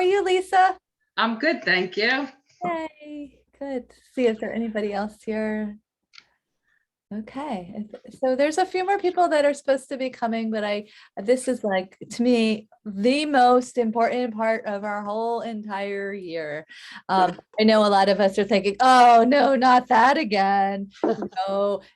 are you, Lisa? I'm good, thank you. Hey, good. See if there anybody else here. Okay, so there's a few more people that are supposed to be coming, but this is like, to me, the most important part of our whole entire year. I know a lot of us are thinking, oh no, not that again.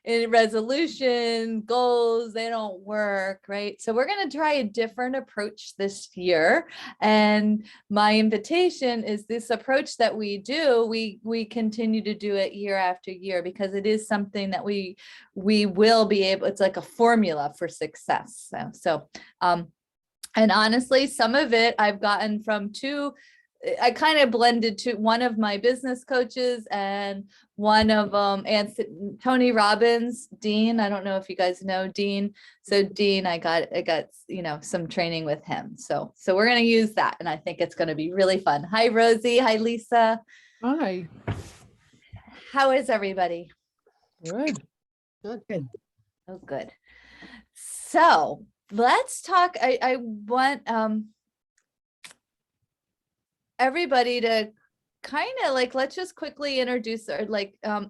In resolution, goals, they don't work, right? So we're going to try a different approach this year. And my invitation is this approach that we do, we continue to do it year after year, because it is something that we will be able, it's like a formula for success. And honestly, some of it I've gotten from I kind of blended one of my business coaches and one of and Tony Robbins, Dean. I don't know if you guys know Dean. So Dean, I got some training with him. So we're going to use that, and I think it's going to be really fun. Hi Rosie, hi Lisa. Hi. How is everybody? Good. Good. Oh, good. So let's talk. I want everybody to kind of let's just quickly introduce or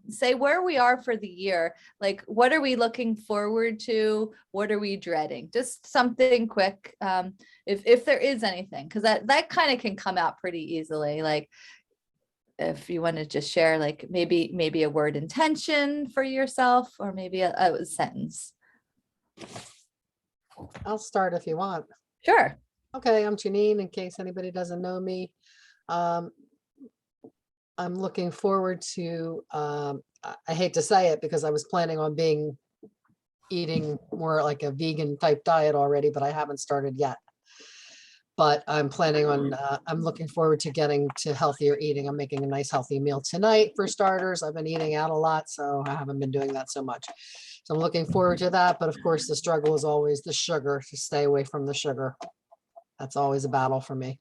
say where we are for the year. Like, what are we looking forward to? What are we dreading? Just something quick. If there is anything, because that kind of can come out pretty easily. Like, if you want to just share, like maybe a word intention for yourself, or maybe a sentence. I'll start if you want. Sure. Okay, I'm Janine, in case anybody doesn't know me. I'm looking forward to, I hate to say it because I was planning on eating more like a vegan type diet already, but I haven't started yet. But I'm planning on, I'm looking forward to getting to healthier eating. I'm making a nice healthy meal tonight for starters. I've been eating out a lot, so I haven't been doing that so much. So I'm looking forward to that. But of course, the struggle is always the sugar, to stay away from the sugar. That's always a battle for me.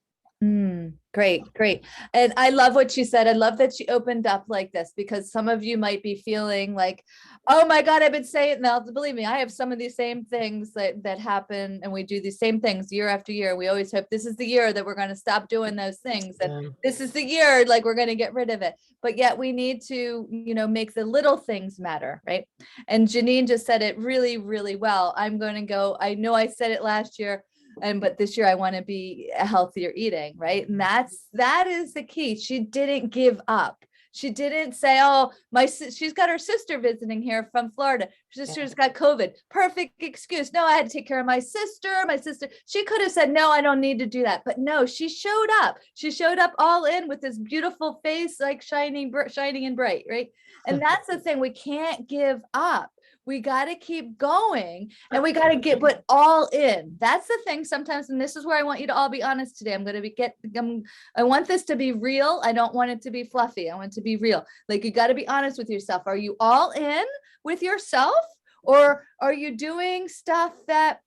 Great. And I love what you said. I love that you opened up like this, because some of you might be feeling like, oh my God, I've been saying, now believe me, I have some of these same things that happen, and we do these same things year after year. We always hope this is the year that we're going to stop doing those things. And this is the year, like, we're going to get rid of it. But yet we need to, make the little things matter, right? And Janine just said it really, really well. I'm going to go, I know I said it last year, but this year I want to be a healthier eating, right? And that is the key. She didn't give up. She didn't say, oh, she's got her sister visiting here from Florida. Her sister's got COVID. Perfect excuse. No, I had to take care of my sister. She could have said, no, I don't need to do that. But no, she showed up. She showed up all in with this beautiful face, like shining and bright, right? And that's the thing. We can't give up. We got to keep going, and we got to put all in. That's the thing sometimes. And this is where I want you to all be honest today. I want this to be real. I don't want it to be fluffy. I want it to be real. Like, you got to be honest with yourself. Are you all in with yourself, or are you doing stuff that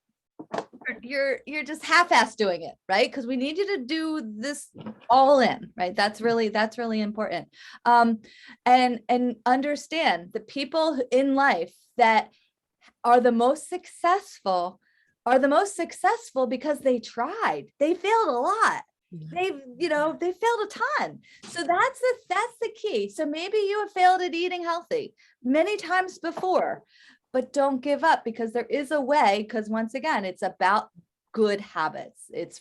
you're just half-assed doing it, right? Because we need you to do this all in, right? That's really important. And understand the people in life that are the most successful because they tried. They failed a lot. They failed a ton. So that's the key. So maybe you have failed at eating healthy many times before, but don't give up, because there is a way. Because once again, it's about good habits. It's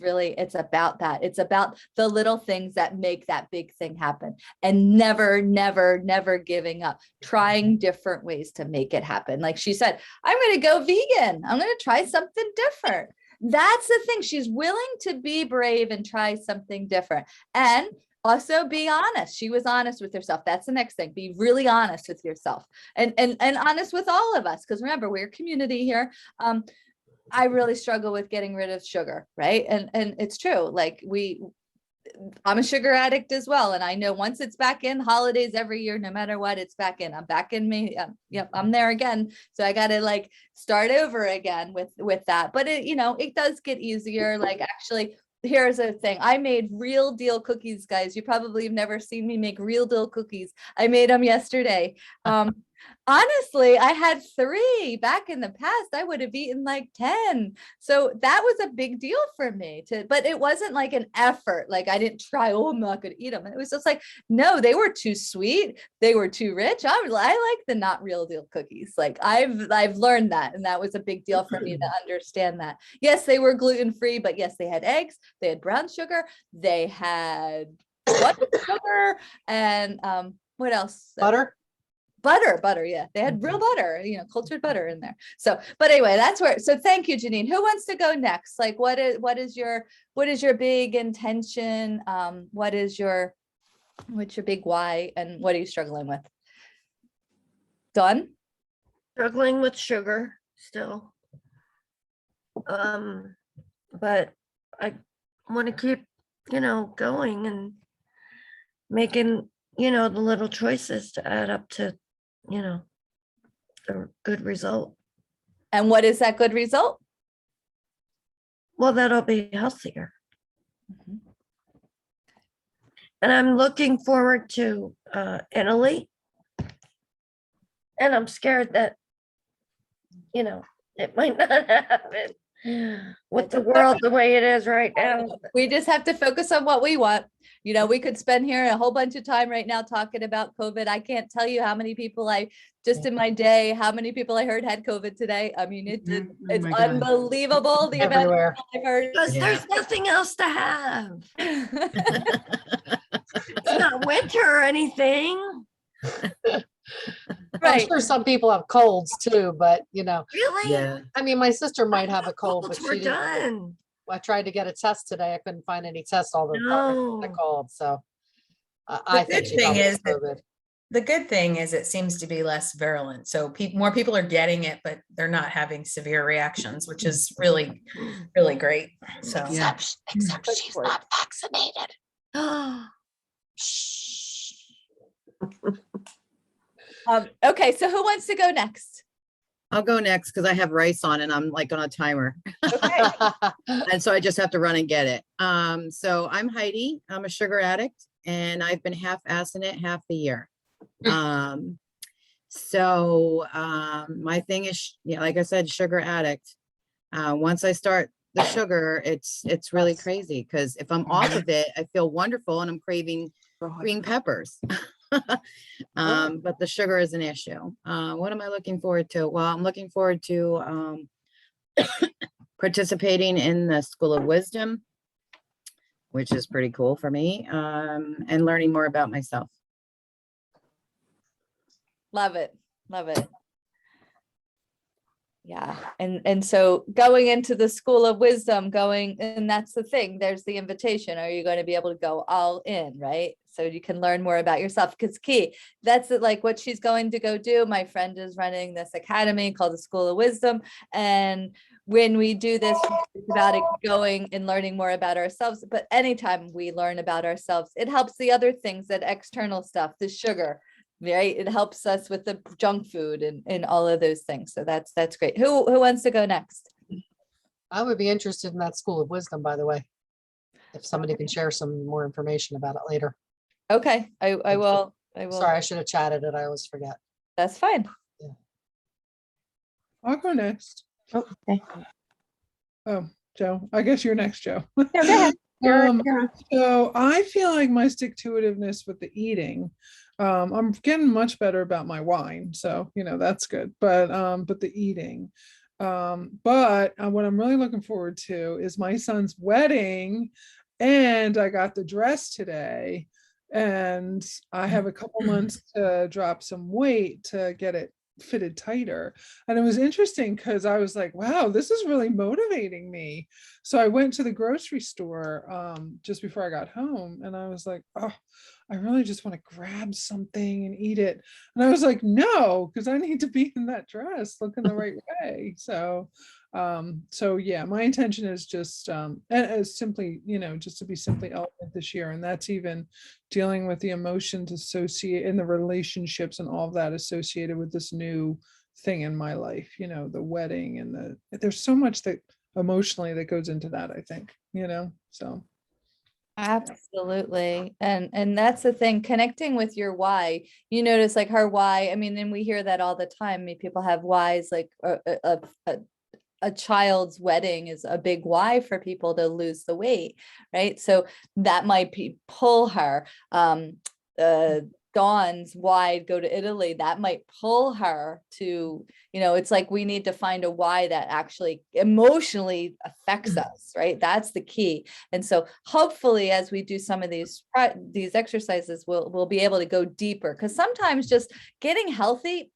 about that. It's about the little things that make that big thing happen, and never giving up, trying different ways to make it happen. Like she said, I'm going to go vegan. I'm going to try something different. That's the thing. She's willing to be brave and try something different. And also be honest. She was honest with herself. That's the next thing. Be really honest with yourself, and honest with all of us. Because remember, we're a community here. I really struggle with getting rid of sugar, right? And it's true. Like, I'm a sugar addict as well. And I know once it's back in, holidays every year, no matter what, it's back in. I'm back in me. Yep, I'm there again. So I got to start over again with that. But it does get easier. Like, actually, here's a thing. I made real deal cookies, guys. You probably have never seen me make real deal cookies. I made them yesterday. Honestly, I had 3 back in the past. I would have eaten like 10. So that was a big deal for me but it wasn't like an effort. Like I didn't try, oh, I'm not going to eat them. It was just like, no, they were too sweet. They were too rich. I like the not real deal cookies. Like I've learned that. And that was a big deal for me to understand that. Yes, they were gluten-free, but yes, they had eggs, they had brown sugar, they had white sugar, and what else? Butter? Butter. Yeah. They had real butter, cultured butter in there. So, but anyway, so thank you, Janine. Who wants to go next? Like, what is your big intention? What's your big why, and what are you struggling with? Dawn? Struggling with sugar still. But I want to keep, going and making, the little choices to add up to, the good result. And what is that good result? Well, that'll be healthier. Mhm. And I'm looking forward to Italy. And I'm scared that, it might not happen with the world the way it is right now. We just have to focus on what we want. We could spend here a whole bunch of time right now talking about COVID. I can't tell you how many people just in my day, how many people I heard had COVID today. I mean, it's my God. unbelievable. The amount of Everywhere. people I've heard. Because Yeah. there's nothing else to have. It's not winter or anything. I'm Right. sure some people have colds too, but Really? Yeah. I mean, my sister might have a cold, but Colds were she didn't. done. I tried to get a test today. I couldn't find any tests, all the departments had No. called, so. I think good she thing probably has is that- COVID. The good thing is it seems to be less virulent. So more people are getting it, but they're not having severe reactions, which is really, really great. So Yeah. Except Good she's for it. not vaccinated. Okay, so who wants to go next? I'll go next because I have rice on and I'm like on a timer. Okay. And so I just have to run and get it. So I'm Heidi. I'm a sugar addict and I've been half-assing it half the year. My thing is, like I said, sugar addict. Once I start the sugar, it's really crazy because if I'm off of it, I feel wonderful and I'm craving green peppers. But the sugar is an issue. What am I looking forward to? Well, I'm looking forward to participating in the School of Wisdom, which is pretty cool for me, and learning more about myself. Love it. Love it. Yeah. And so going into the School of Wisdom, and that's the thing, there's the invitation. Are you going to be able to go all in, right? So you can learn more about yourself, because key, that's like what she's going to go do. My friend is running this academy called the School of Wisdom. And when we do this, it's about it going and learning more about ourselves. But anytime we learn about ourselves, it helps the other things, that external stuff, the sugar, right? It helps us with the junk food and all of those things. So that's great. Who wants to go next? I would be interested in that School of Wisdom, by the way. If somebody can share some more information about it later. Okay, I will. Sorry, I should have chatted it. I always forget. That's fine. I'll go next. Okay. Oh, Joe, I guess you're next, Joe. No, go ahead. Um, So I feel like my stick-to-itiveness with the eating, I'm getting much better about my wine, so that's good. But the eating, but what I'm really looking forward to is my son's wedding, and I got the dress today, and I have a couple months to drop some weight to get it fitted tighter. And it was interesting because I was like, wow, this is really motivating me. So I went to the grocery store just before I got home, and I was like, oh, I really just want to grab something and eat it. And I was like, no, because I need to be in that dress looking the right way. So yeah, my intention is just simply, just to be simply elegant this year. And that's even dealing with the emotions associated in the relationships and all of that associated with this new thing in my life, the wedding and there's so much that emotionally that goes into that, I think, so. Absolutely. And that's the thing, connecting with your why. You notice like her why, I mean, and we hear that all the time. I mean, people have whys, like a child's wedding is a big why for people to lose the weight, right? So that might be pull her. Dawn's why go to Italy, that might pull her to, it's like we need to find a why that actually emotionally affects us, right? That's the key. And so hopefully as we do some of these exercises, we'll be able to go deeper, because sometimes just getting healthy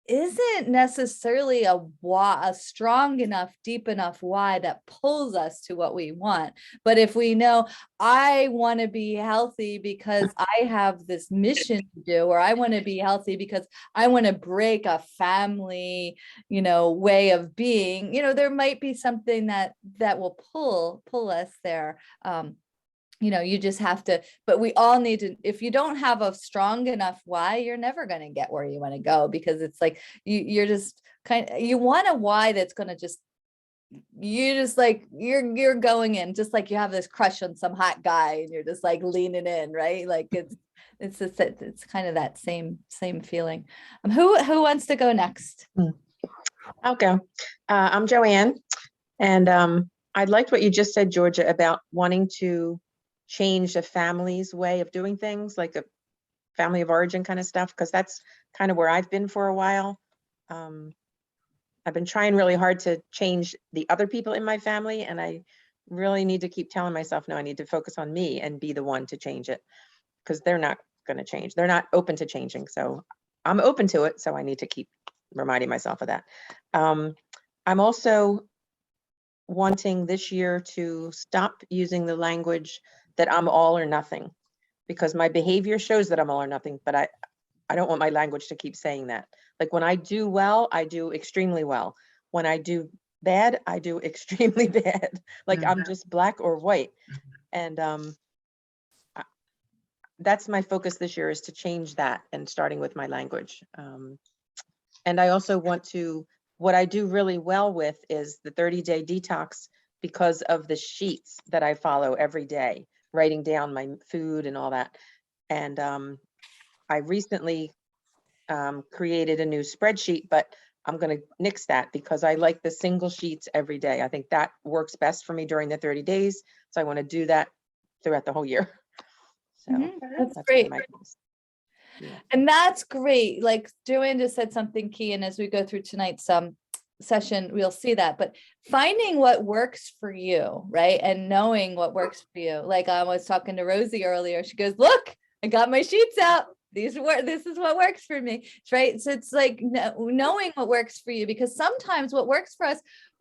isn't necessarily a strong enough, deep enough why that pulls us to what we want. But if we know, I want to be healthy because I have this mission to do, or I want to be healthy because I want to break a family, way of being, there might be something that will pull us there. You just have to, but we all need to, if you don't have a strong enough why, you're never going to get where you want to go, because it's like, you're just you want a why that's going to just, you're going in, just like you have this crush on some hot guy and you're just like leaning in, right? Like it's kind of that same feeling. Who wants to go next? I'll go. I'm Joanne, and I liked what you just said, Georgia, about wanting to change a family's way of doing things, like a family of origin kind of stuff, because that's kind of where I've been for a while. I've been trying really hard to change the other people in my family, and I really need to keep telling myself, no, I need to focus on me and be the one to change it, because they're not going to change. They're not open to changing. So I'm open to it. So I need to keep reminding myself of that. I'm also wanting this year to stop using the language that I'm all or nothing, because my behavior shows that I'm all or nothing, but I don't want my language to keep saying that. Like when I do well, I do extremely well. When I do bad, I do extremely bad. Like I'm just black or white. And that's my focus this year, is to change that, and starting with my language. And I also want to, what I do really well with is the 30-day detox, because of the sheets that I follow every day, writing down my food and all that. And I recently created a new spreadsheet, but I'm going to nix that because I like the single sheets every day. I think that works best for me during the 30 days. So I want to do that throughout the whole year. So That's what great. my goals. Yeah. And that's great. Like Joanne just said something key. And as we go through tonight's session, we'll see that, but finding what works for you, right? And knowing what works for you. Like I was talking to Rosie earlier. She goes, look, I got my sheets out. This is what works for me, right? So it's like knowing what works for you, because sometimes what works for us,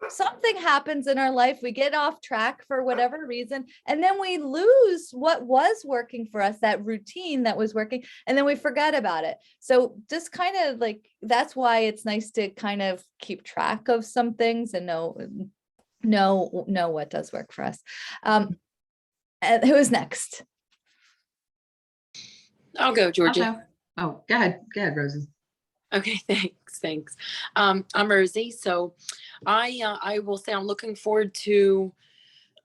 something happens in our life, we get off track for whatever reason, and then we lose what was working for us, that routine that was working, and then we forget about it. So just kind of like, that's why it's nice to kind of keep track of some things and know what does work for us. And who is next? I'll go, Georgia. Oh, go ahead, Rosie. Okay, thanks. I'm Rosie. So I will say I'm looking forward to,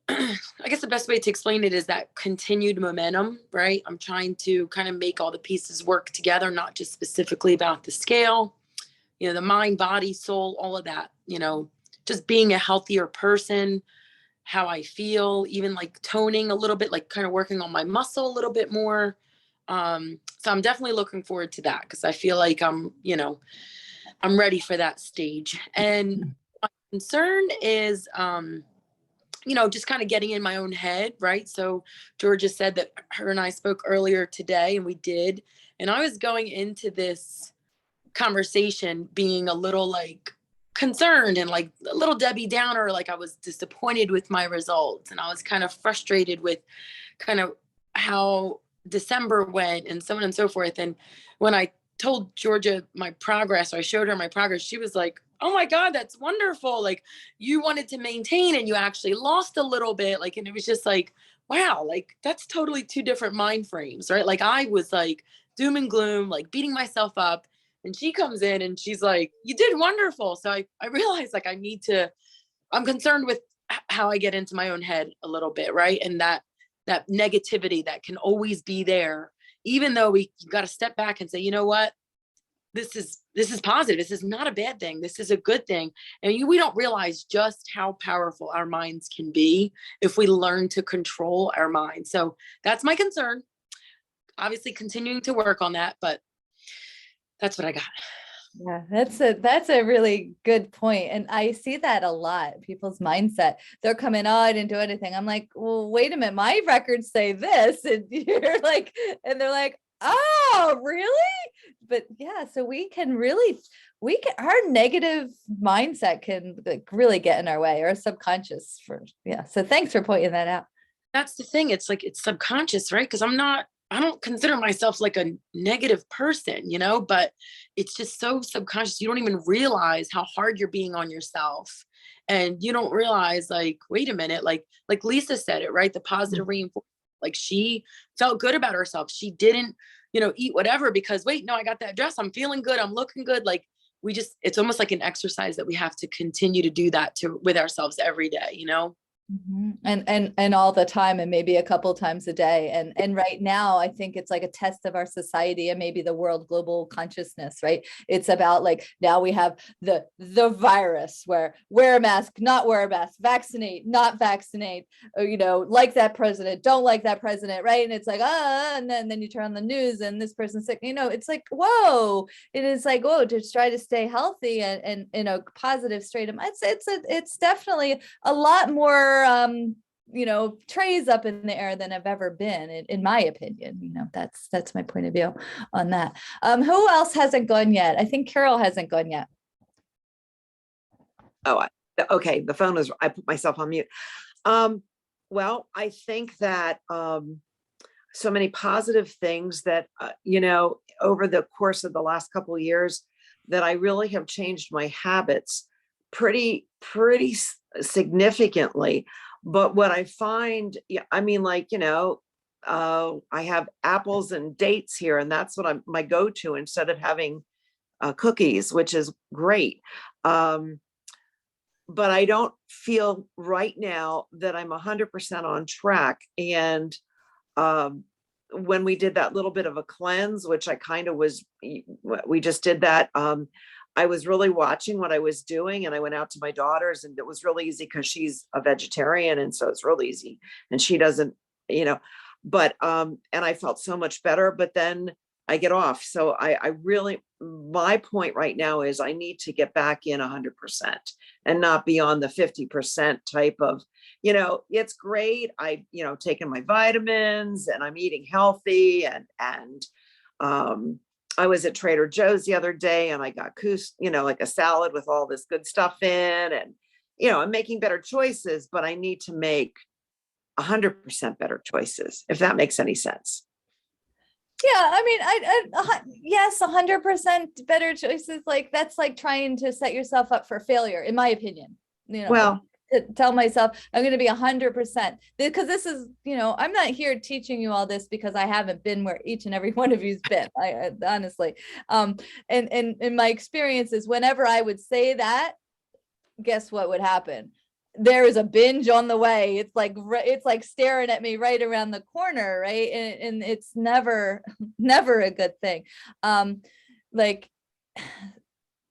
I guess the best way to explain it is that continued momentum, right? I'm trying to kind of make all the pieces work together, not just specifically about the scale, the mind, body, soul, all of that, just being a healthier person, how I feel, even like toning a little bit, like kind of working on my muscle a little bit more. So I'm definitely looking forward to that, because I feel like I'm ready for that stage. And my concern is, just kind of getting in my own head, right? So Georgia said that her and I spoke earlier today, and we did. And I was going into this conversation being a little like concerned and like a little Debbie Downer, like I was disappointed with my results. And I was kind of frustrated with kind of how December went and so on and so forth. And when I told Georgia my progress, or I showed her my progress, she was like, oh my God, that's wonderful. Like you wanted to maintain and you actually lost a little bit. Like, and it was just like, wow, like that's totally two different mind frames, right? Like I was like doom and gloom, like beating myself up. And she comes in and she's like, you did wonderful. So I realized like I'm concerned with how I get into my own head a little bit, right? And that that negativity that can always be there, even though we got to step back and say, you know what, this is positive. This is not a bad thing. This is a good thing. And we don't realize just how powerful our minds can be if we learn to control our minds. So that's my concern. Obviously continuing to work on that, but that's what I got. Yeah, that's a really good point. And I see that a lot, people's mindset. They're coming, oh, I didn't do anything. I'm like, well, wait a minute, my records say this. And you're like, and they're like, oh, really? But yeah, so our negative mindset can like really get in our way, or subconscious yeah. So thanks for pointing that out. That's the thing. It's like, it's subconscious, right? Because I don't consider myself like a negative person, but it's just so subconscious. You don't even realize how hard you're being on yourself. And you don't realize, like, wait a minute, like Lisa said it, right? The positive reinforcement, like she felt good about herself. She didn't, eat whatever because wait, no, I got that dress. I'm feeling good. I'm looking good. Like it's almost like an exercise that we have to continue to do that with ourselves every day, And all the time, and maybe a couple times a day. And right now, I think it's like a test of our society and maybe the world global consciousness, right? It's about like, now we have the virus where wear a mask, not wear a mask, vaccinate, not vaccinate, or, like that president, don't like that president, right? And it's like, and then you turn on the news and this person's sick, it's like, whoa, it is like, whoa, to try to stay healthy and in a positive state of mind. It's definitely a lot more trays up in the air than I've ever been, in my opinion. That's my point of view on that. Who else hasn't gone yet? I think Carol hasn't gone yet. Oh, okay. The phone was, I put myself on mute. Well, I think that so many positive things that, over the course of the last couple of years, that I really have changed my habits pretty significantly. But what I find, I have apples and dates here, and that's what my go-to instead of having cookies, which is great. But I don't feel right now that I'm 100% on track. And when we did that little bit of a cleanse, which I kind of we just did that. I was really watching what I was doing, and I went out to my daughter's, and it was really easy because she's a vegetarian. And so it's really easy, and she doesn't, but, and I felt so much better, but then I get off. So I really, my point right now is I need to get back in 100% and not be on the 50% type of, it's great. Taking my vitamins and I'm eating healthy and I was at Trader Joe's the other day and I got like a salad with all this good stuff in, and, I'm making better choices, but I need to make 100% better choices, if that makes any sense. Yeah, I mean, yes, 100% better choices. Like that's like trying to set yourself up for failure, in my opinion. Well, to tell myself I'm going to be 100%, because this is, I'm not here teaching you all this because I haven't been where each and every one of you's been. I honestly, and in my experiences, whenever I would say that, guess what would happen? There is a binge on the way. It's like staring at me right around the corner, right? And it's never a good thing.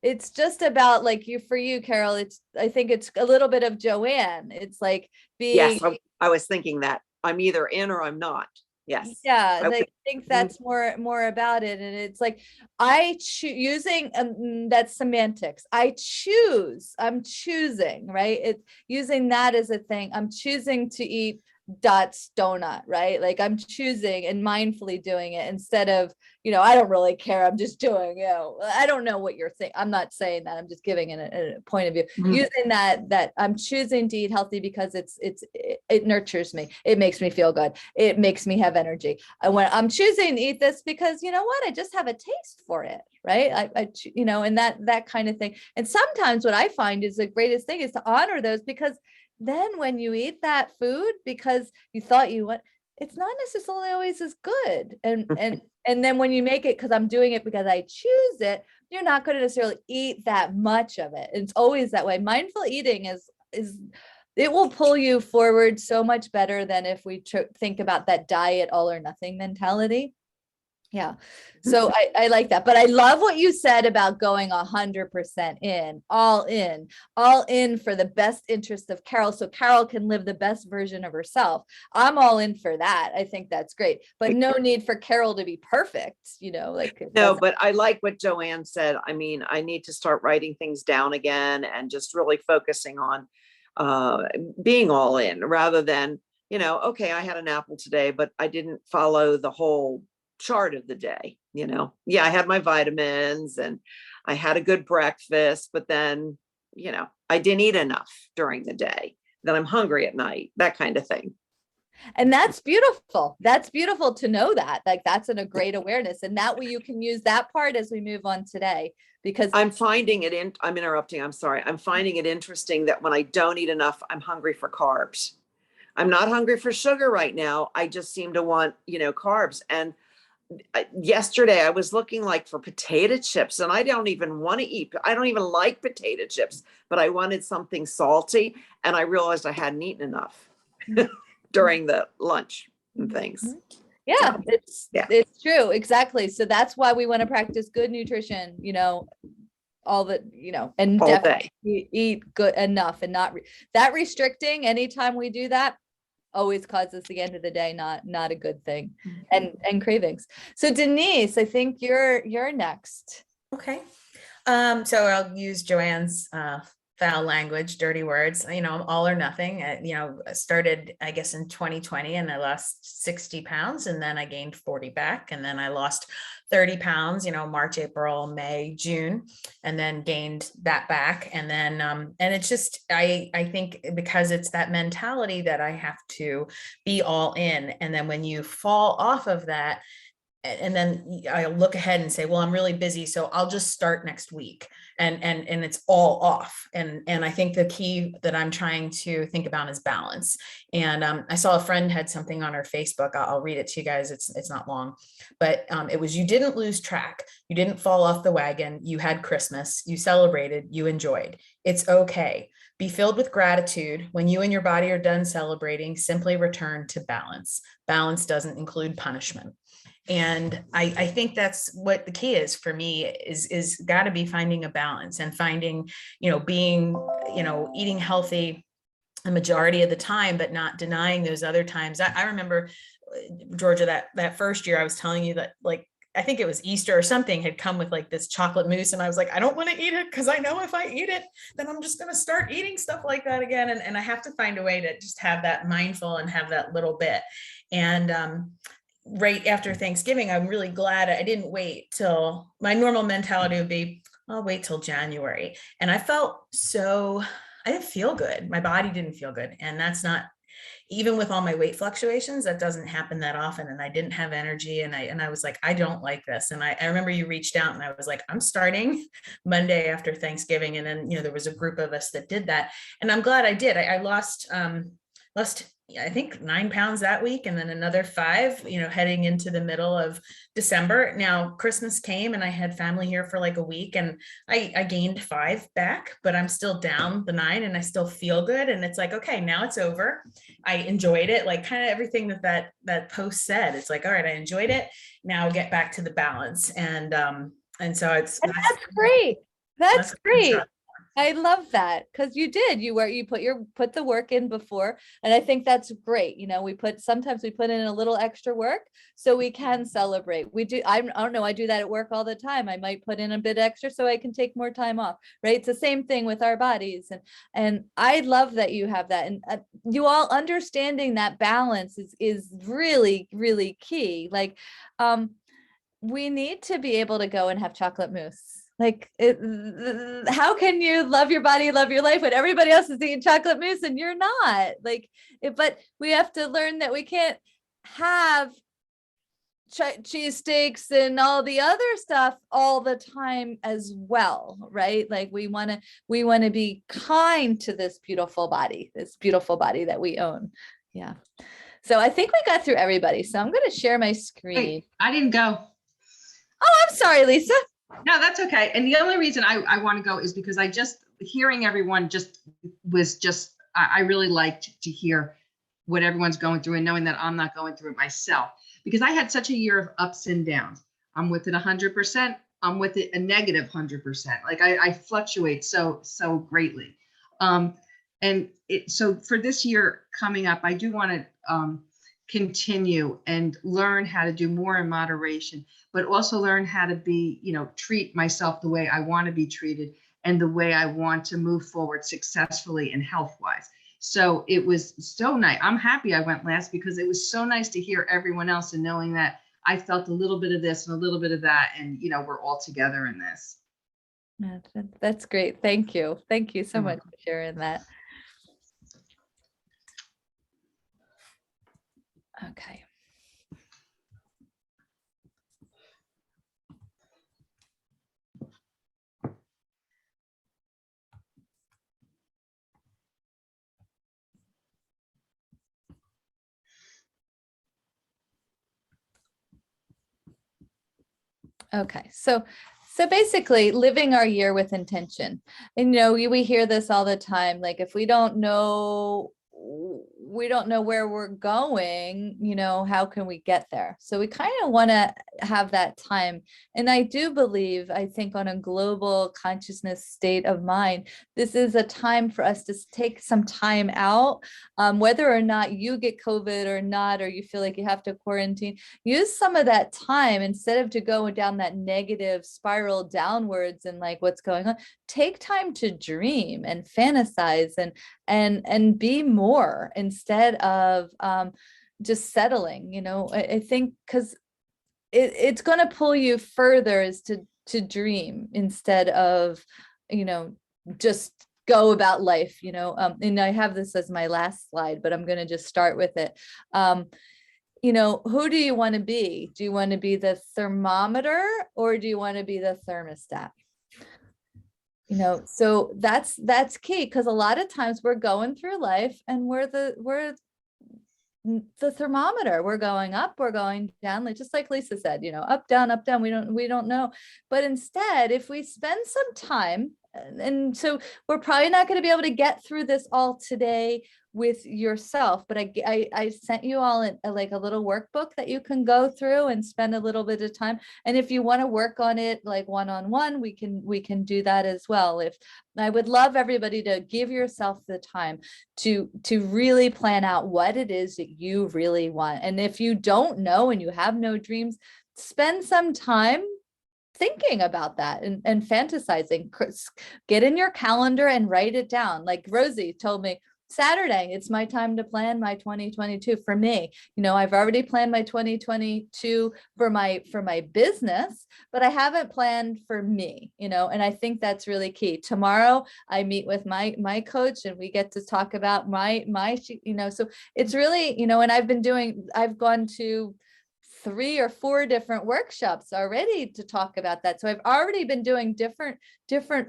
It's just about like for you, Carol, I think it's a little bit of Joanne. It's like being. Yes, I was thinking that I'm either in or I'm not. Yes. Yeah, I think that's more about it. And it's like, I choose using, that's semantics. I'm choosing, right? It's using that as a thing. I'm choosing to eat Dot's donut, right? Like I'm choosing and mindfully doing it instead of, I don't really care. I'm just doing, I don't know what you're saying. I'm not saying that. I'm just giving a point of view. Using that I'm choosing to eat healthy because it nurtures me. It makes me feel good. It makes me have energy. When I'm choosing to eat this because you know what? I just have a taste for it, right? And that kind of thing. And sometimes what I find is the greatest thing is to honor those, because then when you eat that food because you thought it's not necessarily always as good. And then when you make it because I'm doing it because I choose it, you're not going to necessarily eat that much of it. It's always that way. Mindful eating is it will pull you forward so much better than if we think about that diet all or nothing mentality. Yeah. So I like that, but I love what you said about going 100% in, all in for the best interest of Carol. So Carol can live the best version of herself. I'm all in for that. I think that's great, but no need for Carol to be perfect, like. it No, doesn't- but I like what Joanne said. I mean, I need to start writing things down again and just really focusing on being all in rather than, okay, I had an apple today, but I didn't follow the whole chart of the day. Yeah, I had my vitamins and I had a good breakfast, but then, I didn't eat enough during the day. Then I'm hungry at night, that kind of thing. And that's beautiful. That's beautiful to know that. Like, that's a great awareness. And that way you can use that part as we move on today, because I'm finding it I'm interrupting. I'm sorry. I'm finding it interesting that when I don't eat enough, I'm hungry for carbs. I'm not hungry for sugar right now. I just seem to want, carbs. And yesterday I was looking like for potato chips, and I don't even want to eat. I don't even like potato chips, but I wanted something salty, and I realized I hadn't eaten enough during the lunch and things. yeah, yeah. it's true. Exactly. So that's why we want to practice good nutrition, all the, and All day. definitely eat good enough and not that restricting anytime we do that always causes the end of the day not a good thing, and cravings. So Denise, I think you're next. Okay. So I'll use Joanne's foul language, dirty words, all or nothing. I started, I guess, in 2020, and I lost 60 pounds, and then I gained 40 back, and then I lost 30 pounds, March, April, May, June, and then gained that back. And then, and it's just, I think because it's that mentality that I have to be all in. And then when you fall off of that, and then I look ahead and say, well, I'm really busy, so I'll just start next week. And it's all off. And I think the key that I'm trying to think about is balance. And I saw a friend had something on her Facebook. I'll read it to you guys. It's not long, but it was, you didn't lose track. You didn't fall off the wagon. You had Christmas, you celebrated, you enjoyed. It's okay. Be filled with gratitude. When you and your body are done celebrating, simply return to balance. Balance doesn't include punishment. And I think that's what the key is for me, is got to be finding a balance and finding, being, eating healthy the majority of the time, but not denying those other times. I remember, Georgia, that first year I was telling you that, like, I think it was Easter or something had come with like this chocolate mousse. And I was like, I don't want to eat it, because I know if I eat it, then I'm just going to start eating stuff like that again. And I have to find a way to just have that mindful and have that little bit. And, right after Thanksgiving, I'm really glad I didn't wait till my normal mentality would be, I'll wait till January. And I didn't feel good. My body didn't feel good. And that's not, even with all my weight fluctuations, that doesn't happen that often. And I didn't have energy. And I was like, I don't like this. And I remember you reached out and I was like, I'm starting Monday after Thanksgiving. And then, there was a group of us that did that. And I'm glad I did. I lost, I think 9 pounds that week, and then another 5, heading into the middle of December. Now Christmas came and I had family here for like a week, and I gained 5 back, but I'm still down the 9 and I still feel good. And it's like, okay, now it's over. I enjoyed it. Like kind of everything that post said, it's like, all right, I enjoyed it. Now get back to the balance. And so that's great. That's great. I love that, because you did, you put the work in before. And I think that's great. Sometimes we put in a little extra work so we can celebrate. We do. I don't know. I do that at work all the time. I might put in a bit extra so I can take more time off. Right. It's the same thing with our bodies. And I love that you have that. And you all understanding that balance is really, really key. Like, we need to be able to go and have chocolate mousse. Like, how can you love your body, love your life when everybody else is eating chocolate mousse and you're not? Like, but we have to learn that we can't have cheese steaks and all the other stuff all the time as well, right? Like, we want to be kind to this beautiful body that we own. Yeah. So I think we got through everybody. So I'm going to share my screen. Wait, I didn't go. Oh, I'm sorry, Lisa. No, that's okay. And the only reason I want to go is because hearing everyone was just I really liked to hear what everyone's going through and knowing that I'm not going through it myself, because I had such a year of ups and downs. I'm with it 100%. I'm with it a negative 100%. Like I fluctuate so greatly. So for this year coming up, I do want to continue and learn how to do more in moderation, but also learn how to be, treat myself the way I want to be treated and the way I want to move forward successfully and health-wise. So it was so nice. I'm happy I went last because it was so nice to hear everyone else and knowing that I felt a little bit of this and a little bit of that, and we're all together in this. Yeah, that's great. Thank you. Thank you so You're much for sharing that. Okay. Okay, so basically living our year with intention. And we hear this all the time, like if we don't know where we're going, how can we get there? So we kind of want to have that time. And I do believe, I think on a global consciousness state of mind, this is a time for us to take some time out, whether or not you get COVID or not, or you feel like you have to quarantine, use some of that time instead of to go down that negative spiral downwards and like what's going on. Take time to dream and fantasize and be more instead of just settling. I think because it's going to pull you further is to dream instead of just go about life. And I have this as my last slide, but I'm going to just start with it. Who do you want to be? Do you want to be the thermometer or do you want to be the thermostat? So that's key, because a lot of times we're going through life and we're the thermometer. We're going up, we're going down, like just like Lisa said, up, down, we don't know. But instead, if we spend some time, and so we're probably not going to be able to get through this all today with yourself, but I sent you all like a little workbook that you can go through and spend a little bit of time. And if you want to work on it like one-on-one, we can do that as well. I would love everybody to give yourself the time to really plan out what it is that you really want. And if you don't know and you have no dreams, spend some time thinking about that and fantasizing. Get in your calendar and write it down. Like Rosie told me, Saturday, it's my time to plan my 2022 for me. I've already planned my 2022 for my business, but I haven't planned for me, and I think that's really key. Tomorrow I meet with my coach and we get to talk about my so it's really, and I've gone to 3 or 4 different workshops already to talk about that. So I've already been doing different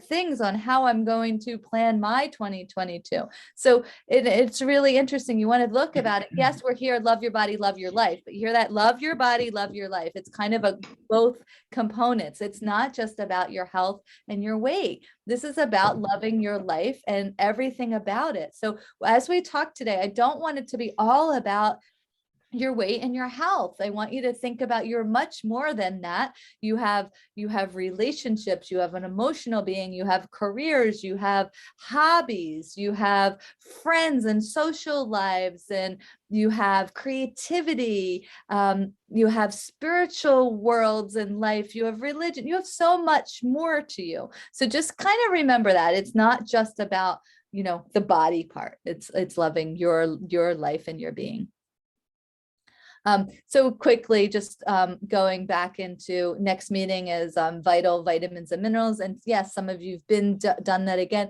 things on how I'm going to plan my 2022. So it's really interesting. You want to look about it. Yes, we're here, love your body, love your life, but you hear that, love your body, love your life. It's kind of both components. It's not just about your health and your weight. This is about loving your life and everything about it. So as we talk today, I don't want it to be all about your weight and your health. I want you to think about you're much more than that. You have relationships, you have an emotional being, you have careers, you have hobbies, you have friends and social lives, and you have creativity, you have spiritual worlds in life, you have religion, you have so much more to you. So just kind of remember that it's not just about, the body part. It's loving your life and your being. So quickly, just going back into next meeting is vital vitamins and minerals. And yes, some of you've been done that again.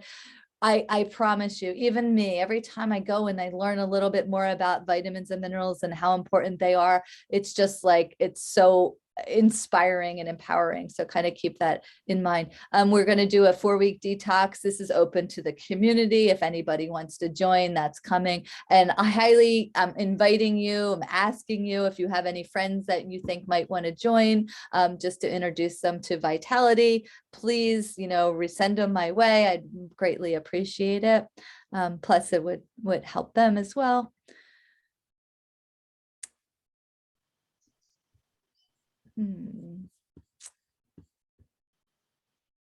I promise you, even me, every time I go and I learn a little bit more about vitamins and minerals and how important they are, it's just like, it's so inspiring and empowering. So kind of keep that in mind. We're going to do a 4-week detox. This is open to the community. If anybody wants to join, that's coming. And I highly am inviting you, I'm asking you if you have any friends that you think might want to join, just to introduce them to Vitality. Please, resend them my way. I'd greatly appreciate it. Plus it would help them as well.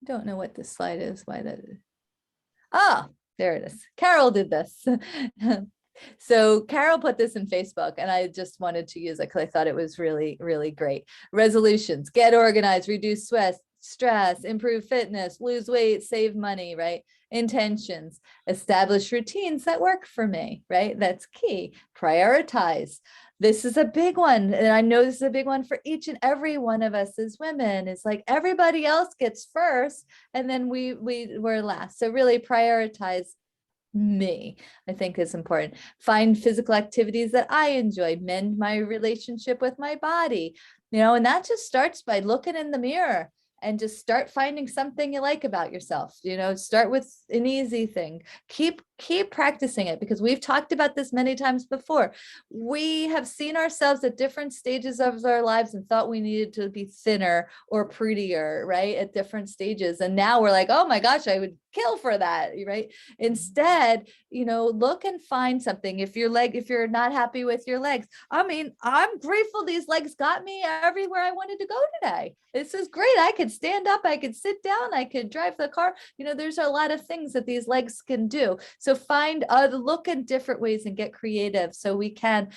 Don't know what this slide is, why that is. Ah, there it is. Carol did this. So Carol put this in Facebook and I just wanted to use it because I thought it was really, really great. Resolutions: get organized, reduce stress, improve fitness, lose weight, save money, right? Intentions: establish routines that work for me, right? That's key. Prioritize. This is a big one. And I know this is a big one for each and every one of us as women. It's like everybody else gets first and then we're last. So really prioritize me, I think is important. Find physical activities that I enjoy, mend my relationship with my body, and that just starts by looking in the mirror and just start finding something you like about yourself. Start with an easy thing. Keep practicing it, because we've talked about this many times before. We have seen ourselves at different stages of our lives and thought we needed to be thinner or prettier, right? At different stages. And now we're like, oh my gosh, I would kill for that, right? Instead, look and find something. If you're not happy with your legs, I'm grateful these legs got me everywhere I wanted to go today. This is great. I could stand up, I could sit down, I could drive the car. There's a lot of things that these legs can do. So look at different ways and get creative so we can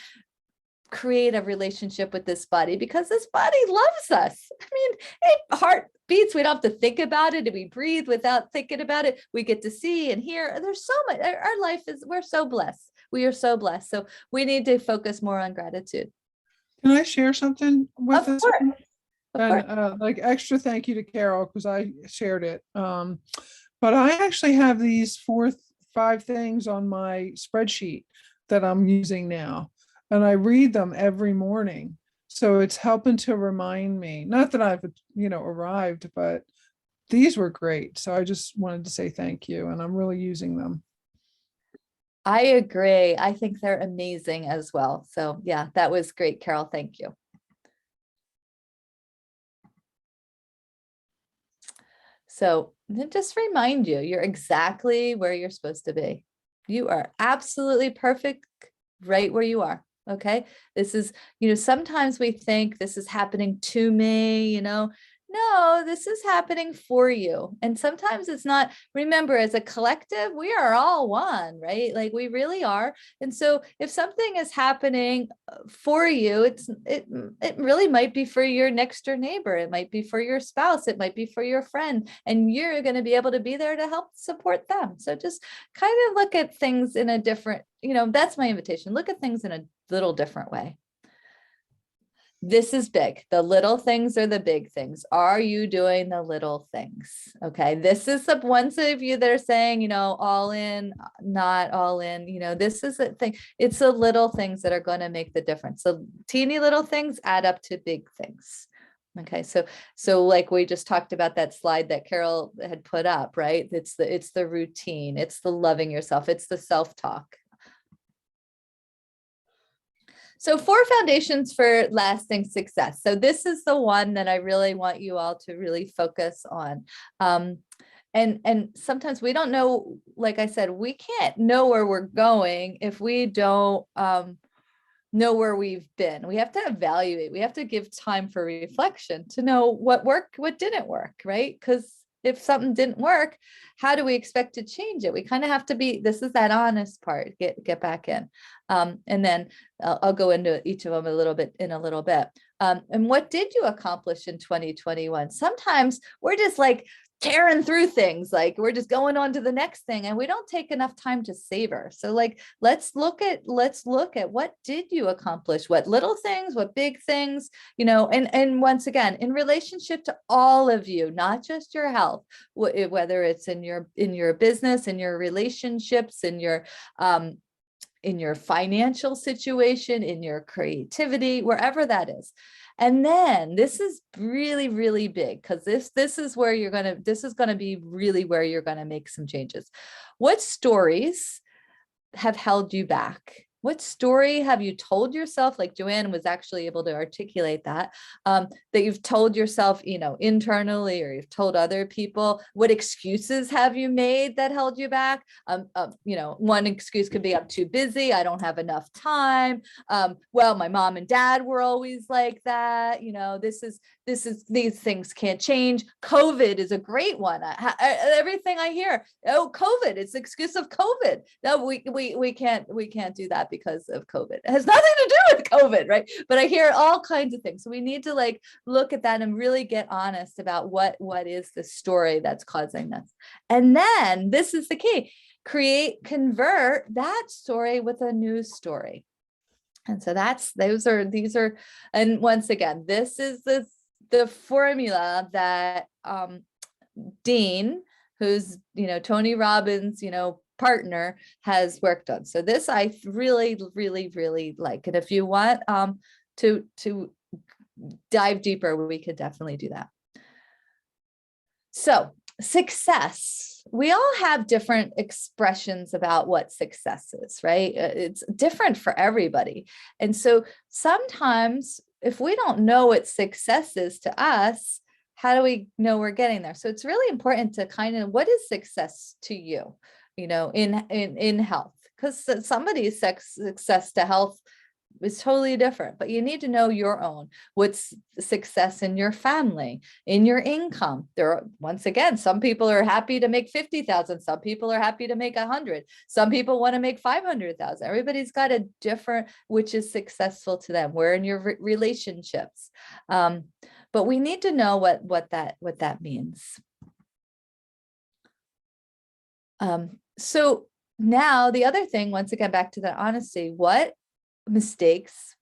create a relationship with this body, because this body loves us. Heart beats, we don't have to think about it, and we breathe without thinking about it. We get to see and hear. There's so much. Our life we're so blessed. We are so blessed. So we need to focus more on gratitude. Can I share something with Of this? course. one? Of And like extra thank you to Carol because I shared it. But I actually have these 5 things on my spreadsheet that I'm using now, and I read them every morning. So it's helping to remind me, not that I've, arrived, but these were great. So I just wanted to say thank you, and I'm really using them. I agree. I think they're amazing as well. So yeah, that was great, Carol. Thank you. So then just remind you, you're exactly where you're supposed to be. You are absolutely perfect right where you are. Okay. This is, sometimes we think this is happening to me, no, this is happening for you. And sometimes it's not. Remember, as a collective, we are all one, right? Like we really are. And so if something is happening for you, it really might be for your next door neighbor. It might be for your spouse. It might be for your friend. And you're going to be able to be there to help support them. So just kind of look at things in a different, that's my invitation. Look at things in a little different way. This is big. The little things are the big things. Are you doing the little things? Okay. This is the ones of you that are saying, all in, not all in, this is the thing. It's the little things that are going to make the difference. So teeny little things add up to big things. Okay. So like we just talked about that slide that Carol had put up, right? It's the routine. It's the loving yourself. It's the self-talk. So 4 foundations for lasting success. So this is the one that I really want you all to really focus on. And sometimes we don't know, like I said, we can't know where we're going if we don't know where we've been. We have to evaluate. We have to give time for reflection to know what worked, what didn't work, right? Because if something didn't work, how do we expect to change it? We kind of have to be, this is that honest part, get back in. And then I'll go into each of them in a little bit. And what did you accomplish in 2021? Sometimes we're just like tearing through things, like we're just going on to the next thing and we don't take enough time to savor. So like, let's look at what did you accomplish? What little things, what big things, and once again, in relationship to all of you, not just your health, whether it's in your business, in your relationships, in your in your financial situation, in your creativity, wherever that is. And then this is really, really big, because this is where this is going to be really where you're going to make some changes. What stories have held you back? What story have you told yourself, like Joanne was actually able to articulate that you've told yourself, internally, or you've told other people? What excuses have you made that held you back? One excuse could be, I'm too busy, I don't have enough time. Well, my mom and dad were always like that. These things can't change. COVID is a great one. Everything I hear, oh, COVID, it's the excuse of COVID. No, we can't do that because of COVID. It has nothing to do with COVID, right? But I hear all kinds of things. So we need to look at that and really get honest about what is the story that's causing this. And then this is the key: convert that story with a new story. And so these are, and once again, this is the formula that Dean, who's, Tony Robbins, partner, has worked on. So this I really, really, really like. And if you want to dive deeper, we could definitely do that. So success, we all have different expressions about what success is, right? It's different for everybody. And so sometimes if we don't know what success is to us, how do we know we're getting there? So it's really important to what is success to you, in health? Because somebody's success to health is totally different, but you need to know your own. What's success in your family, in your income? Once again, some people are happy to make 50,000. Some people are happy to make 100. Some people want to make 500,000. Everybody's got a different, which is successful to them. Where in your relationships. But we need to know what that means. So now the other thing, once again, back to the honesty, what mistakes,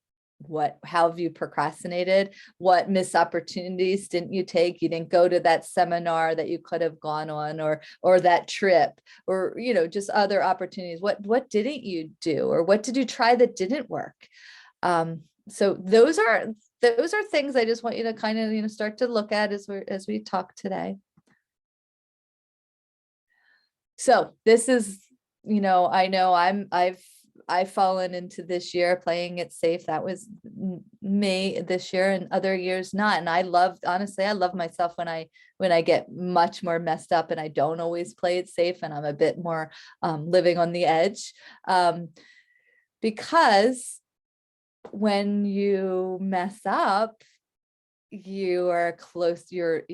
how have you procrastinated? What missed opportunities didn't you take? You didn't go to that seminar that you could have gone on, or that trip, or, just other opportunities. What didn't you do? Or what did you try that didn't work? So those are things I just want you to start to look at as we talk today. So this is, I know I've fallen into this year playing it safe. That was me this year, and other years not. And I love myself when I get much more messed up and I don't always play it safe, and I'm a bit more living on the edge, because when you mess up, you are close, you're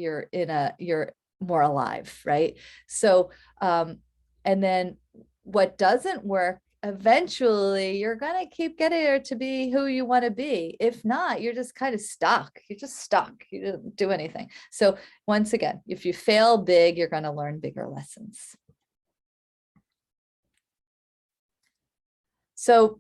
more alive, right? So, and then what doesn't work, eventually you're going to keep getting there to be who you want to be. If not, you're just kind of stuck. You're just stuck. You don't do anything. So once again, if you fail big, you're going to learn bigger lessons. So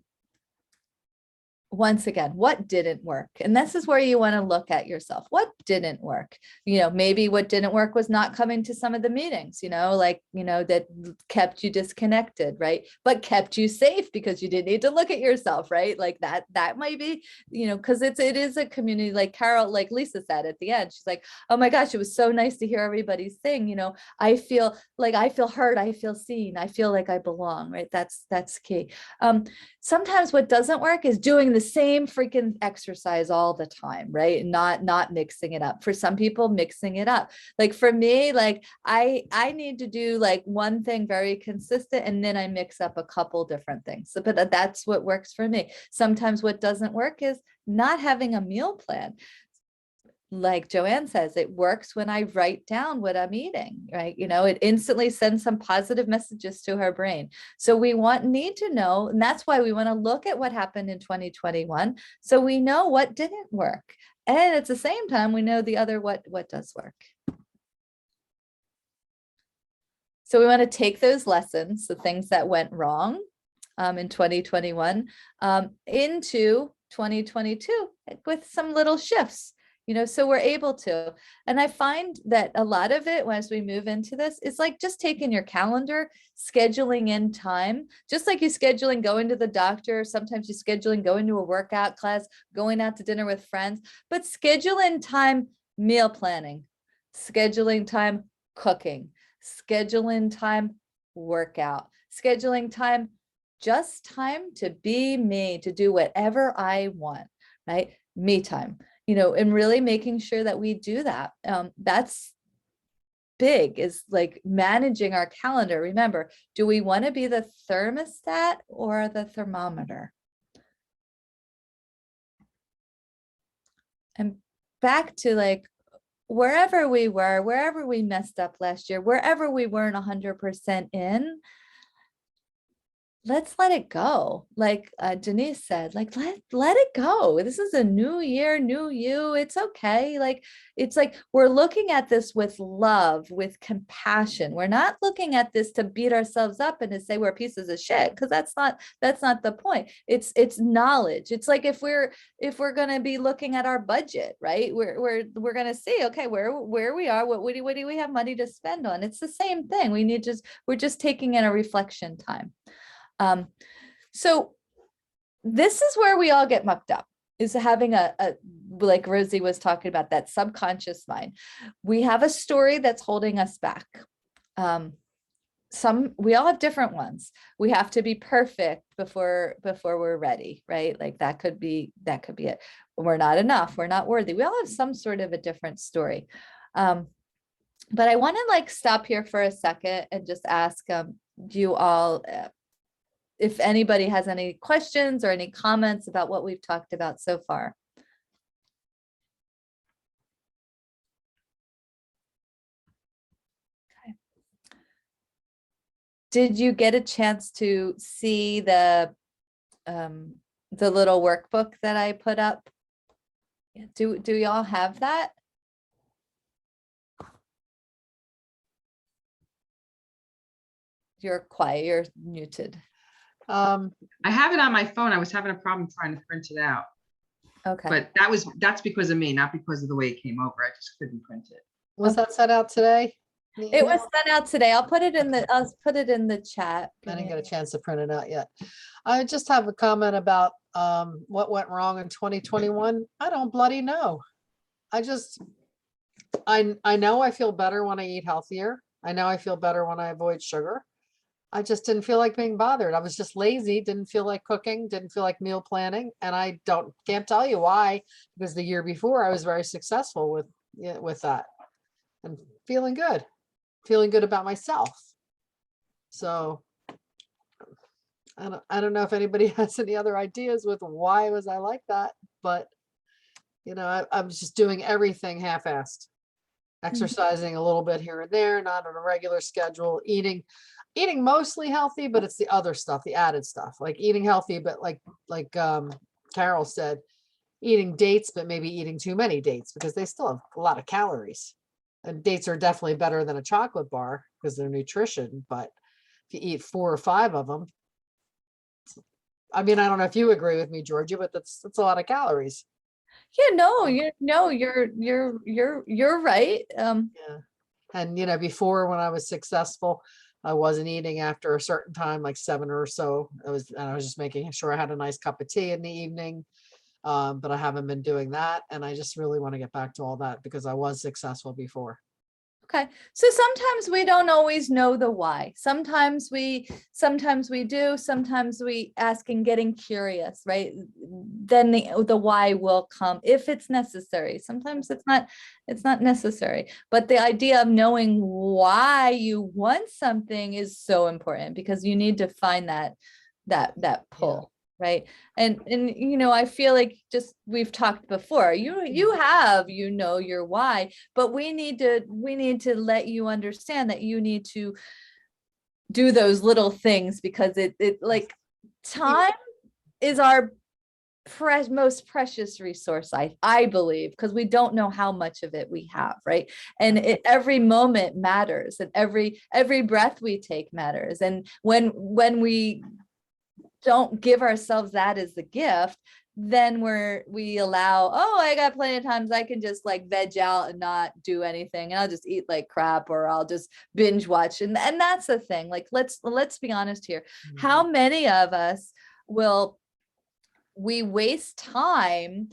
once again, what didn't work? And this is where you want to look at yourself. What didn't work? Maybe what didn't work was not coming to some of the meetings, that kept you disconnected, right? But kept you safe because you didn't need to look at yourself, right? Like that might be, because it is a community, like Carol, like Lisa said at the end, she's like, oh my gosh, it was so nice to hear everybody's thing. I feel heard, I feel seen, I feel like I belong, right? That's key. Sometimes what doesn't work is doing the same freaking exercise all the time, right? Not mixing it up. For some people, mixing it up. Like for me, I need to do one thing very consistent, and then I mix up a couple different things. So, but that's what works for me. Sometimes what doesn't work is not having a meal plan. Like Joanne says, it works when I write down what I'm eating, right? It instantly sends some positive messages to her brain. So we need to know, and that's why we want to look at what happened in 2021. So we know what didn't work. And at the same time, we know the other what does work. So we want to take those lessons, the things that went wrong in 2021, into 2022 with some little shifts. so we're able to. And I find that a lot of it, as we move into this, is like just taking your calendar, scheduling in time, just like you scheduling going to the doctor. Sometimes you scheduling going to a workout class, going out to dinner with friends, but schedule in time, meal planning, scheduling time, cooking, scheduling time, workout, scheduling time, just time to be me, to do whatever I want, right? Me time, and really making sure that we do that. That's big, is like managing our calendar. Remember, do we want to be the thermostat or the thermometer? And back to like, wherever we were, wherever we messed up last year, wherever we weren't 100% in, let's let it go. Like Denise said, like, let it go. This is a new year, new you. It's okay. Like, it's like, we're looking at this with love, with compassion. We're not looking at this to beat ourselves up and to say we're pieces of shit, because that's not the point. It's knowledge. It's like, if we're going to be looking at our budget, right? We're going to see, okay, where we are, what do we have money to spend on? It's the same thing. We're just taking in a reflection time. So this is where we all get mucked up, is having a like Rosie was talking about, that subconscious mind. We have a story that's holding us back. We all have different ones. We have to be perfect before we're ready, right? Like that could be it. We're not enough. We're not worthy. We all have some sort of a different story. But I want to like stop here for a second and just ask you all, if anybody has any questions or any comments about what we've talked about so far. Okay. Did you get a chance to see the little workbook that I put up? Do y'all have that? You're quiet, you're muted. I have it on my phone. I was having a problem trying to print it out, Okay. but that's because of me, not because of the way it came over. I just couldn't print it. Was that sent out today? It was sent out today. I'll put it in the chat. I didn't get a chance to print it out yet. I just have a comment about what went wrong in 2021. I don't bloody know. I know I feel better when I eat healthier. I know I feel better when I avoid sugar. I just didn't feel like being bothered. I was just lazy, didn't feel like cooking, didn't feel like meal planning. And I can't tell you why, because the year before I was very successful with that and feeling good about myself. So I don't know if anybody has any other ideas with why was I like that, but I was just doing everything half-assed, exercising a little bit here and there, not on a regular schedule, eating mostly healthy, but it's the other stuff, the added stuff, like eating healthy, but like Carol said, eating dates, but maybe eating too many dates because they still have a lot of calories. And dates are definitely better than a chocolate bar because they're nutrition, but if you eat 4 or 5 of them, I mean, I don't know if you agree with me, Georgia, but that's a lot of calories. Yeah, no, you're right. Yeah. And before, when I was successful, I wasn't eating after a certain time, like 7 or so. I was just making sure I had a nice cup of tea in the evening. But I haven't been doing that. And I just really want to get back to all that because I was successful before. Okay. So sometimes we don't always know the why. Sometimes we do, sometimes we ask and getting curious, right? Then the why will come if it's necessary. Sometimes it's not necessary, but the idea of knowing why you want something is so important because you need to find that pull. Right. And I feel like just we've talked before, you have your why, but we need to let you understand that you need to do those little things because it like time is our most precious resource, I believe, because we don't know how much of it we have, right? And every moment matters, and every breath we take matters. And when we don't give ourselves that as the gift, then we allow, oh, I got plenty of times I can just like veg out and not do anything, and I'll just eat like crap, or I'll just binge watch. And that's the thing. Like, let's be honest here. How many of us will we waste time,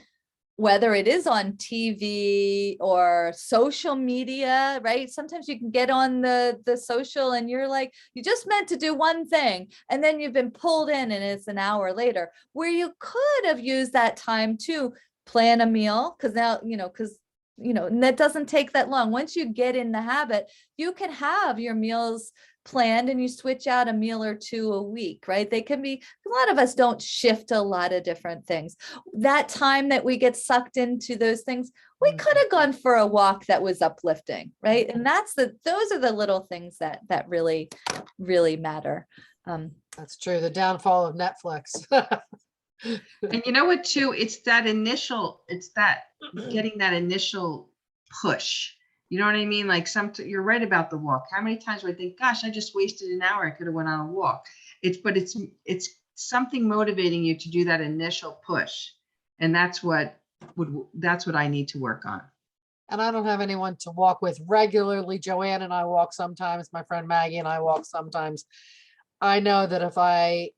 whether it is on TV or social media, right? Sometimes you can get on the social and you're like, you just meant to do one thing, and then you've been pulled in and it's an hour later, where you could have used that time to plan a meal. Cause now, and that doesn't take that long. Once you get in the habit, you can have your meals planned and you switch out a meal or two a week, right? They can be, a lot of us don't shift a lot of different things. That time that we get sucked into those things, we could have gone for a walk that was uplifting, right? And those are the little things that really, really matter. That's true. The downfall of Netflix. And you know what, too? It's that getting that initial push. You know what I mean? Like you're right about the walk. How many times do I think, gosh, I just wasted an hour. I could have went on a walk. It's something motivating you to do that initial push. And that's what I need to work on. And I don't have anyone to walk with regularly. Joanne and I walk sometimes. My friend Maggie and I walk sometimes. I know that if I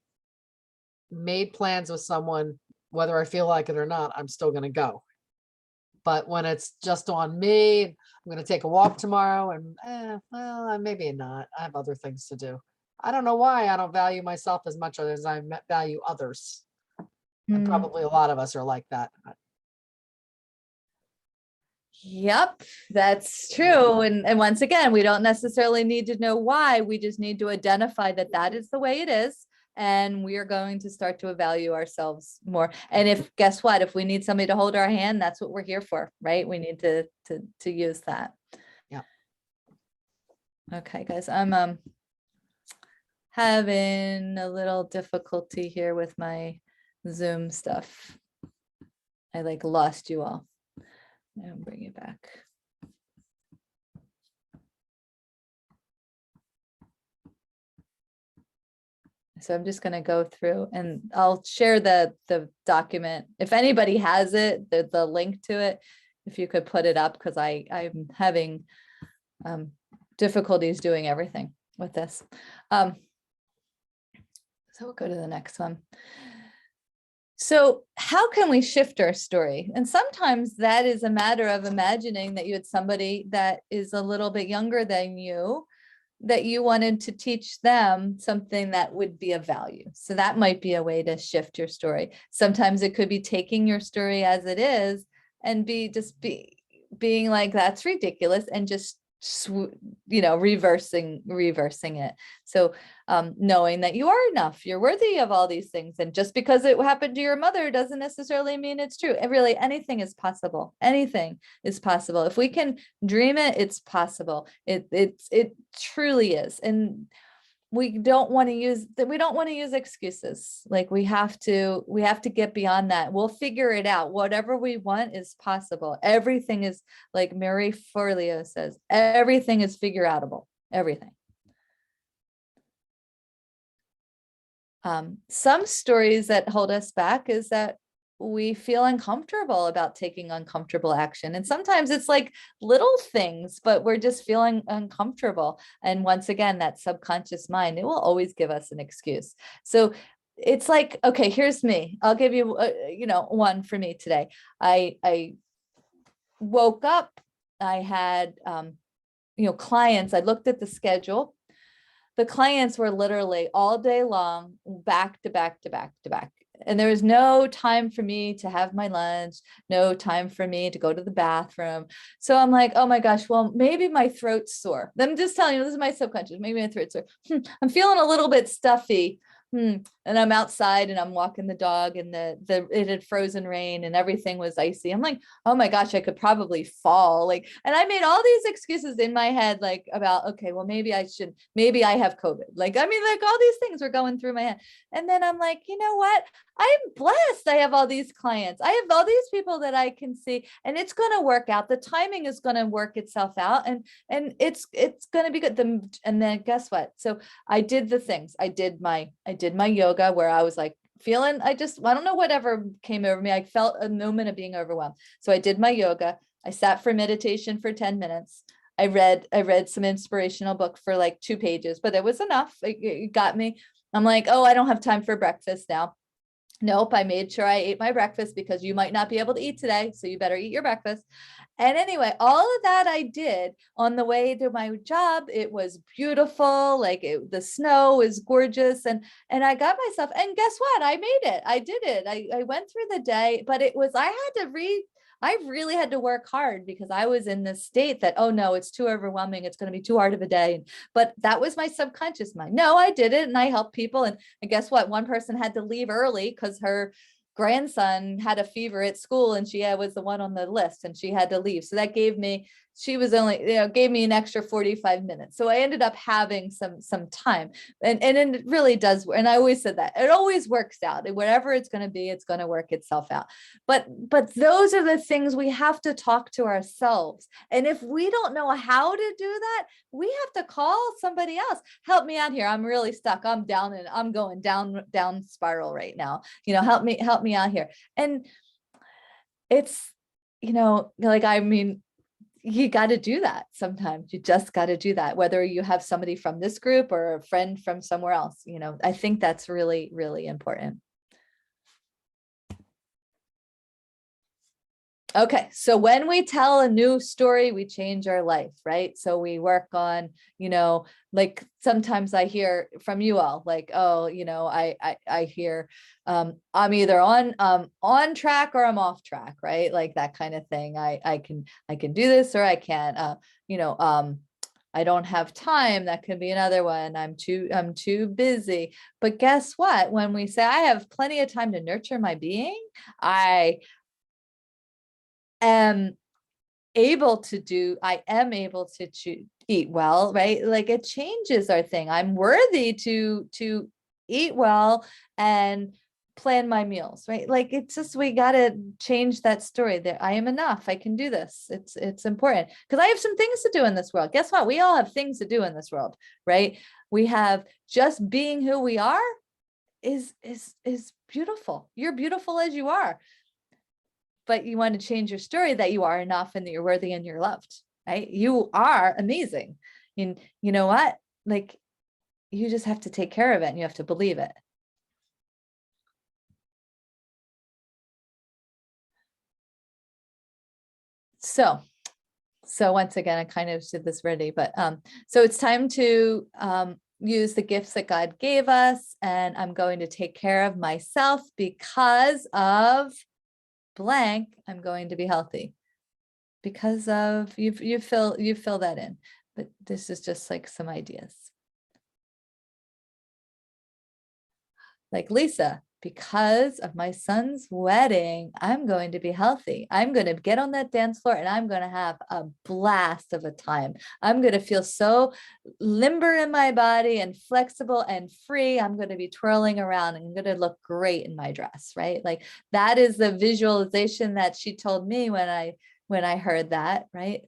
made plans with someone, whether I feel like it or not, I'm still going to go. But when it's just on me, I'm going to take a walk tomorrow, and maybe not. I have other things to do. I don't know why I don't value myself as much as I value others. And probably a lot of us are like that. Yep, that's true. And once again, we don't necessarily need to know why. We just need to identify that is the way it is. And we are going to start to value ourselves more. And guess what, if we need somebody to hold our hand, that's what we're here for, right? We need to use that. Yeah. Okay, guys, I'm having a little difficulty here with my Zoom stuff. I lost you all. I'll bring you back. So I'm just going to go through and I'll share the document. If anybody has it, the link to it, if you could put it up, because I'm having difficulties doing everything with this. So we'll go to the next one. So how can we shift our story? And sometimes that is a matter of imagining that you had somebody that is a little bit younger than you, that you wanted to teach them something that would be of value. So that might be a way to shift your story. Sometimes it could be taking your story as it is and being like, that's ridiculous, and just reversing it. So knowing that you are enough, you're worthy of all these things. And just because it happened to your mother doesn't necessarily mean it's true. And really, anything is possible. Anything is possible. If we can dream it, it's possible. It truly is. And we don't want to use excuses. Like we have to get beyond that. We'll figure it out. Whatever we want is possible. Everything is, like Mary Forleo says, everything is figure outable. Everything. Some stories that hold us back is that we feel uncomfortable about taking uncomfortable action. And sometimes it's like little things, but we're just feeling uncomfortable. And once again, that subconscious mind, it will always give us an excuse. So it's like, okay, here's me. I'll give you, one for me today. I woke up, I had, clients. I looked at the schedule. The clients were literally all day long, back to back to back to back. And there was no time for me to have my lunch, no time for me to go to the bathroom. So I'm like, oh my gosh, well, maybe my throat's sore. I'm just telling you, this is my subconscious. Maybe my throat's sore. I'm feeling a little bit stuffy. And I'm outside and I'm walking the dog, and it had frozen rain and everything was icy. I'm like, oh my gosh, I could probably fall. And I made all these excuses in my head, about, okay, well, maybe I have COVID. All these things were going through my head. And then I'm like, you know what? I'm blessed. I have all these clients. I have all these people that I can see, and it's going to work out. The timing is going to work itself out, and it's going to be good. And then guess what? So I did the things. I did my yoga, where I was like, feeling, I don't know whatever came over me. I felt a moment of being overwhelmed. So I did my yoga. I sat for meditation for 10 minutes. I read some inspirational book for like 2 pages, but it was enough. It got me. I'm like, oh, I don't have time for breakfast now. Nope, I made sure I ate my breakfast because you might not be able to eat today. So you better eat your breakfast. And anyway, all of that I did on the way to my job. It was beautiful. Like the snow was gorgeous. And I got myself, and guess what? I made it. I did it. I went through the day, but I really had to work hard because I was in this state that, oh no, it's too overwhelming. It's going to be too hard of a day. But that was my subconscious mind. No, I did it and I helped people. And guess what? One person had to leave early because her grandson had a fever at school and she was the one on the list and she had to leave. So that gave me gave me an extra 45 minutes. So I ended up having some time and it really does. And I always said that it always works out, and whatever it's going to be, it's going to work itself out. But those are the things we have to talk to ourselves. And if we don't know how to do that, we have to call somebody else. Help me out here. I'm really stuck. I'm down and I'm going down spiral right now. Help me out here. And it's, like, I mean, you got to do that sometimes. You just got to do that, whether you have somebody from this group or a friend from somewhere else. I think that's really, really important. Okay, so when we tell a new story, we change our life, right? So we work on, like sometimes I hear from you all, like, oh, I hear I'm either on track or I'm off track, right? Like that kind of thing. I can do this or I can't. I don't have time. That could be another one. I'm too busy. But guess what? When we say I have plenty of time to nurture my being, I am able to eat well, right? Like it changes our thing. I'm worthy to eat well and plan my meals, right? Like it's just, we got to change that story that I am enough. I can do this. It's important because I have some things to do in this world. Guess what? We all have things to do in this world, right? We have just being who we are is beautiful. You're beautiful as you are. But you want to change your story that you are enough and that you're worthy and you're loved, right? You are amazing. And you know what? Like, you just have to take care of it and you have to believe it. So once again, I kind of did this already, but so it's time to use the gifts that God gave us, and I'm going to take care of myself because of blank. I'm going to be healthy because of you fill that in, but this is just like some ideas. Like Lisa, because of my son's wedding, I'm going to be healthy. I'm going to get on that dance floor and I'm going to have a blast of a time. I'm going to feel so limber in my body and flexible and free. I'm going to be twirling around and I'm going to look great in my dress, right? Like that is the visualization that she told me when I heard that, right?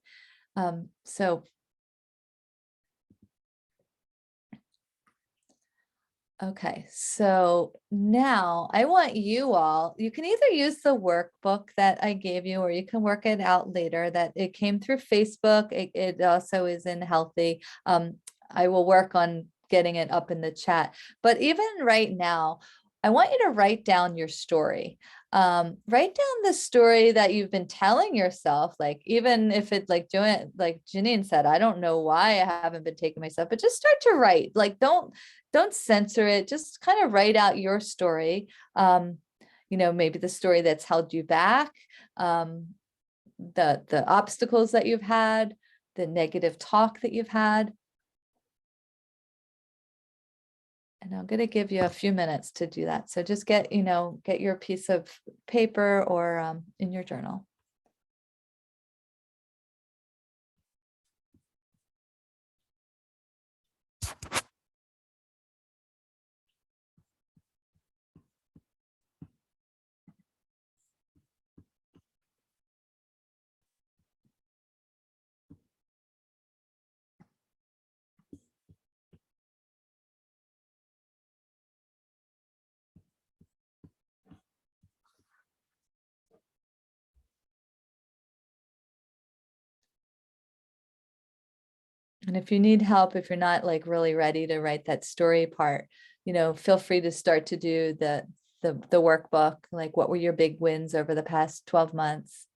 Okay, so now I want you all, you can either use the workbook that I gave you, or you can work it out later. That it came through Facebook. It also is in Healthy. I will work on getting it up in the chat. But even right now, I want you to write down your story. Write down the story that you've been telling yourself, like even if it's like Janine said, I don't know why I haven't been taking myself, but just start to write. Like don't censor it. Just kind of write out your story. Maybe the story that's held you back, the obstacles that you've had, the negative talk that you've had. And I'm going to give you a few minutes to do that. So just get your piece of paper or in your journal. And if you need help, if you're not like really ready to write that story part, feel free to start to do the workbook, like what were your big wins over the past 12 months?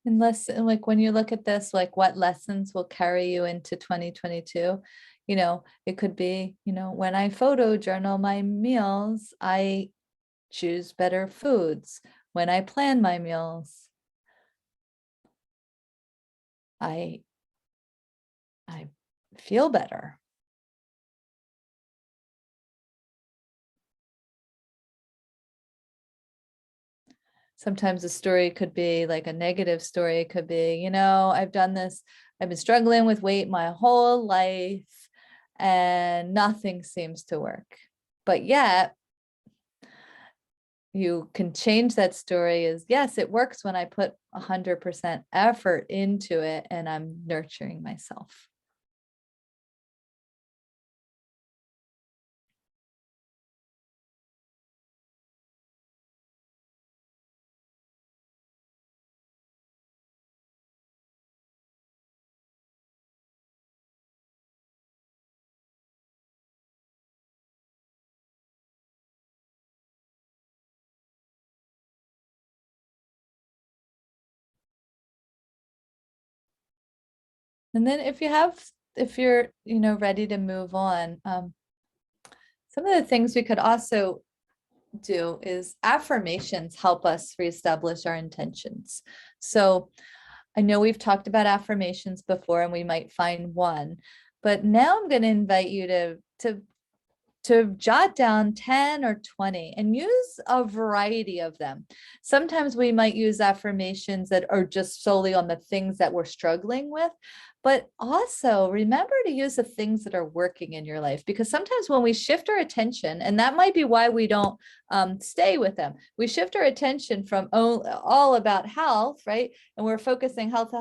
Unless, like, when you look at this, like, what lessons will carry you into 2022? It could be, when I photo journal my meals, I choose better foods. When I plan my meals, I feel better. Sometimes a story could be like a negative story. It could be, I've done this, I've been struggling with weight my whole life and nothing seems to work. But yet, you can change that story as, yes, it works when I put 100% effort into it and I'm nurturing myself. And then if you're, ready to move on, some of the things we could also do is affirmations help us reestablish our intentions. So I know we've talked about affirmations before and we might find one, but now I'm going to invite you to jot down 10 or 20 and use a variety of them. Sometimes we might use affirmations that are just solely on the things that we're struggling with, but also remember to use the things that are working in your life, because sometimes when we shift our attention, and that might be why we don't stay with them, we shift our attention from all about health, right? And we're focusing health,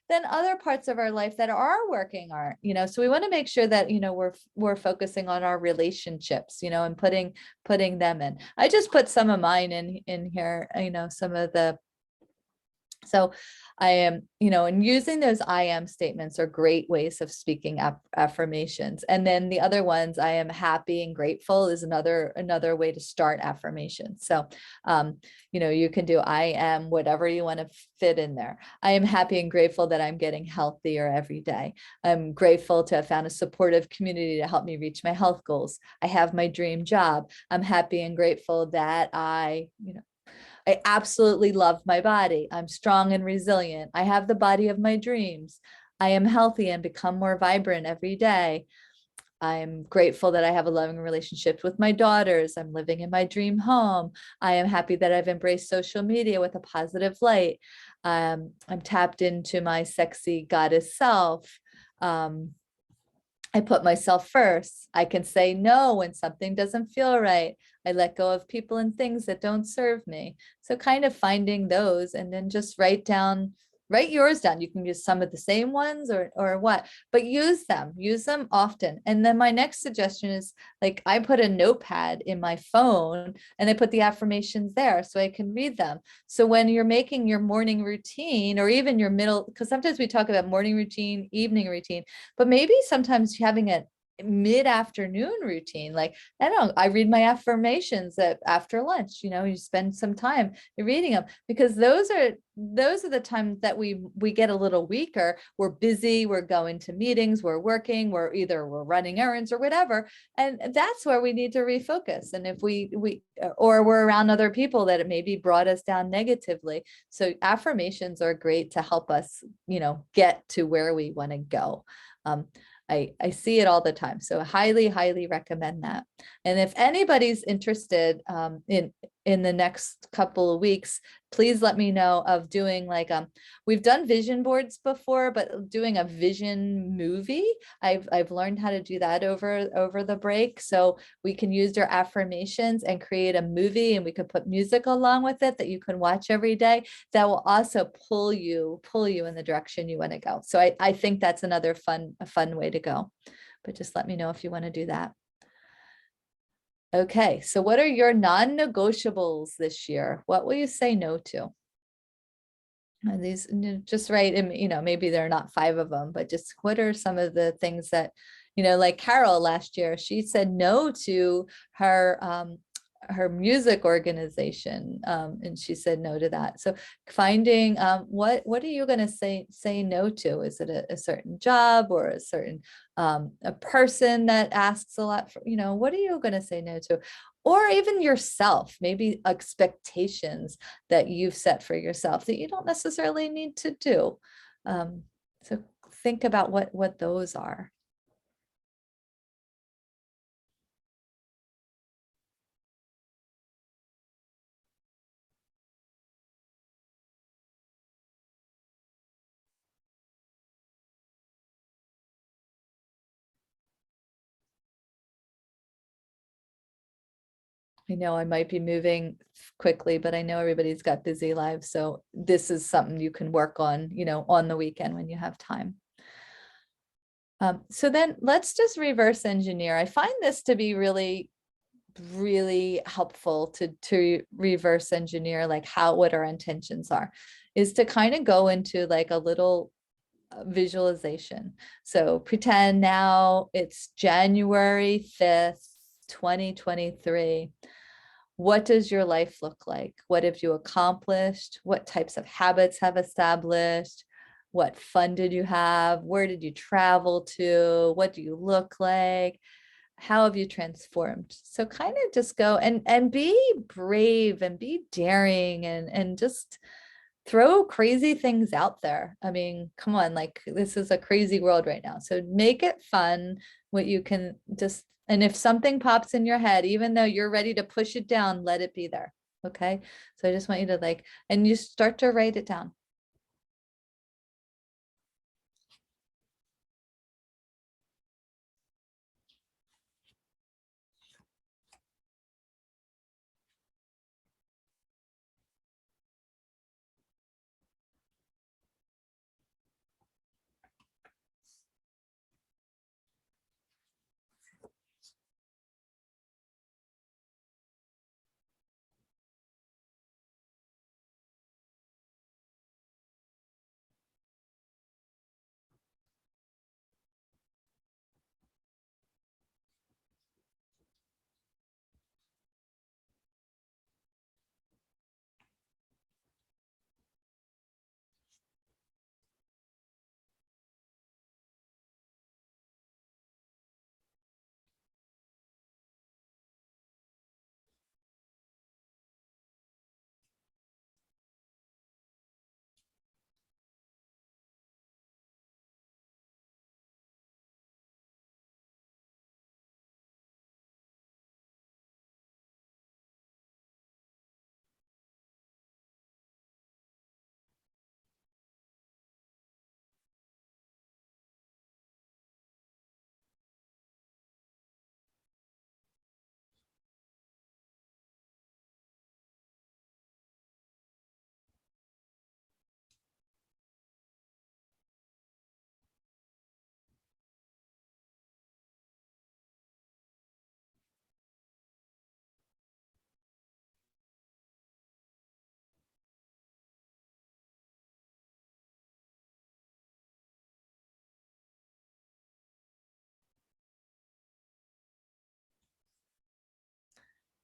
then other parts of our life that are working aren't, so we want to make sure that, we're focusing on our relationships, and putting them in. I just put some of mine in here, some of the. So I am, and using those I am statements are great ways of speaking affirmations. And then the other ones, I am happy and grateful, is another way to start affirmations. So, you can do I am, whatever you want to fit in there. I am happy and grateful that I'm getting healthier every day. I'm grateful to have found a supportive community to help me reach my health goals. I have my dream job. I'm happy and grateful that I absolutely love my body. I'm strong and resilient. I have the body of my dreams. I am healthy and become more vibrant every day. I'm grateful that I have a loving relationship with my daughters. I'm living in my dream home. I am happy that I've embraced social media with a positive light. I'm tapped into my sexy goddess self. I put myself first. I can say no when something doesn't feel right. I let go of people and things that don't serve me. So kind of finding those, and then just write down write yours down. You can use some of the same ones or what, but use them often. And then my next suggestion is, like, I put a notepad in my phone and I put the affirmations there so I can read them. So when you're making your morning routine, or even your middle, because sometimes we talk about morning routine, evening routine, but maybe sometimes having a mid-afternoon routine, like, I don't know, I read my affirmations after lunch, you spend some time reading them, because those are the times that we get a little weaker. We're busy, we're going to meetings, we're working, we're running errands or whatever, and that's where we need to refocus. And if we or we're around other people that it maybe brought us down negatively, so affirmations are great to help us get to where we want to go. I see it all the time. So highly, highly recommend that. And if anybody's interested in the next couple of weeks, please let me know of doing, like, we've done vision boards before, but doing a vision movie. I've learned how to do that over the break. So we can use your affirmations and create a movie, and we could put music along with it that you can watch every day. That will also pull you in the direction you want to go. So I think that's another fun way to go. But just let me know if you want to do that. Okay, so what are your non-negotiables this year? What will you say no to? And these, just write, and maybe there are not 5 of them, but just what are some of the things that, like Carol last year, she said no to her music organization, and she said no to that. So finding what are you going to say no to? Is it a certain job, or a certain a person that asks a lot for, what are you going to say no to? Or even yourself, maybe expectations that you've set for yourself that you don't necessarily need to do. So think about what those are. I know I might be moving quickly, but I know everybody's got busy lives. So this is something you can work on, on the weekend when you have time. So then let's just reverse engineer. I find this to be really, really helpful to reverse engineer, like what our intentions are, is to kind of go into like a little visualization. So pretend now it's January 5th, 2023. What does your life look like? What have you accomplished? What types of habits have established? What fun did you have? Where did you travel to? What do you look like? How have you transformed? So kind of just go and be brave and be daring and just throw crazy things out there. I mean, come on, like, this is a crazy world right now. So make it fun, what you can just, and if something pops in your head, even though you're ready to push it down, let it be there. Okay. So I just want you to and you start to write it down.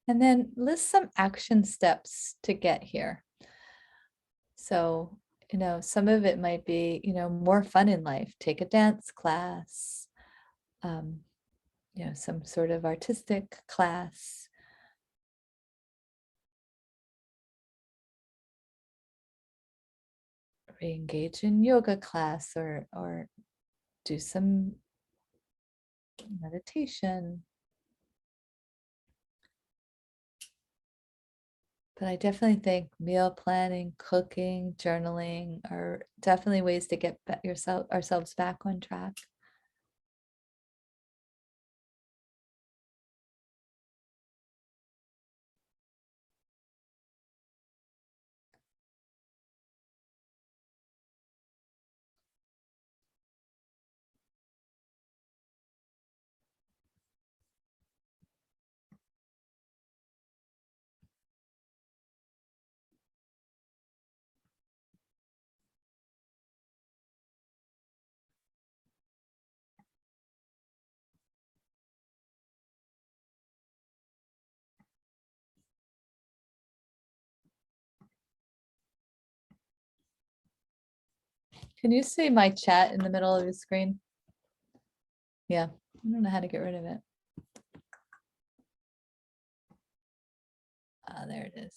And then list some action steps to get here. So, some of it might be, more fun in life. Take a dance class, some sort of artistic class. Re-engage in yoga class or do some meditation. But I definitely think meal planning, cooking, journaling are definitely ways to get ourselves back on track. Can you see my chat in the middle of the screen? Yeah, I don't know how to get rid of it. Ah, there it is.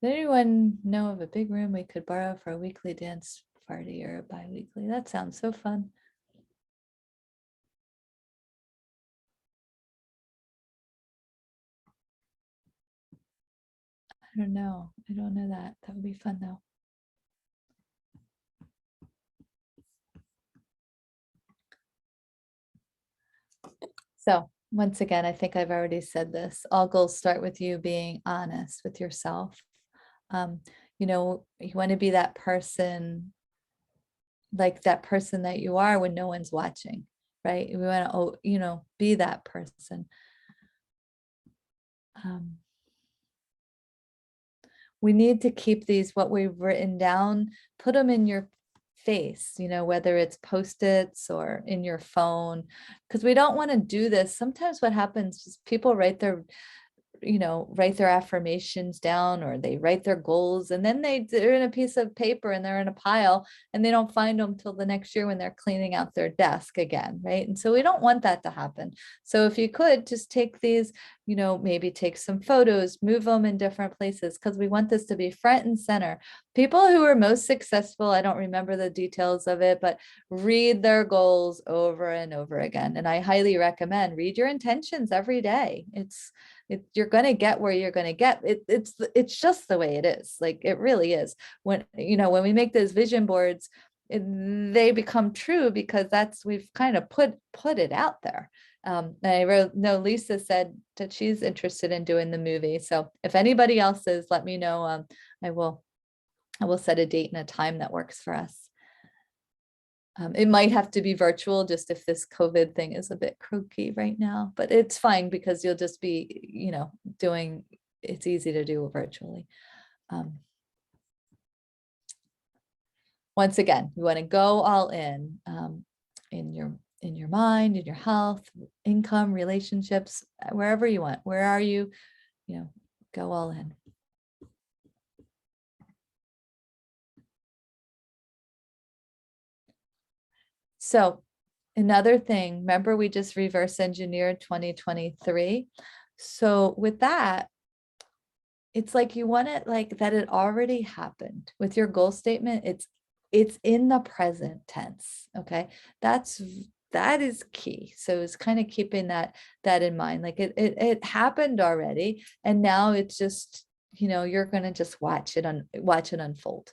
Does anyone know of a big room we could borrow for a weekly dance party or a bi-weekly? That sounds so fun. I don't know. I don't know that. That would be fun though. So once again, I think I've already said this. All goals start with you being honest with yourself. You want to be that person, like that person that you are when no one's watching, right? We want to, be that person. We need to keep these, what we've written down, put them in your face, whether it's Post-its or in your phone, because we don't want to do this. Sometimes what happens is people write their affirmations down, or they write their goals, and then they're in a piece of paper and they're in a pile, and they don't find them till the next year when they're cleaning out their desk again, right? And so we don't want that to happen. So if you could just take these, maybe take some photos, move them in different places, because we want this to be front and center. People who are most successful, I don't remember the details of it, but read their goals over and over again. And I highly recommend read your intentions every day. You're going to get where you're going to get. It's just the way it is. Like, it really is. When we make those vision boards, they become true because we've kind of put it out there. And I know Lisa said that she's interested in doing the movie. So if anybody else is, let me know. I will set a date and a time that works for us. It might have to be virtual, just if this COVID thing is a bit croaky right now, but it's fine because you'll just be, it's easy to do virtually. Once again, you want to go all in your mind, in your health, income, relationships, wherever you want. Where are you? Go all in. So another thing, remember we just reverse engineered 2023. So with that, it's like you want it like that it already happened. With your goal statement, it's in the present tense. Okay. That is key. So it's kind of keeping that in mind. Like it happened already. And now it's just, you're going to just watch it unfold.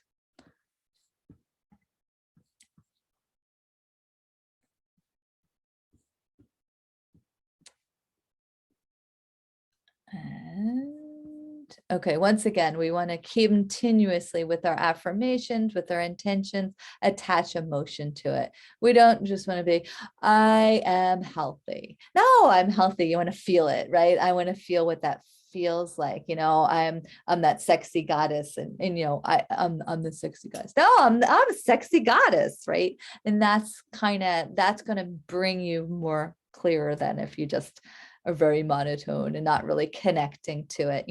And okay, once again, we want to continuously with our affirmations, with our intentions, attach emotion to it. We don't just want to be, I am healthy. No, I'm healthy. You want to feel it, right? I want to feel what that feels like. I'm that sexy goddess, and I'm the sexy goddess. No, I'm a sexy goddess, right? And that's going to bring you more clearer than if you just are very monotone and not really connecting to it.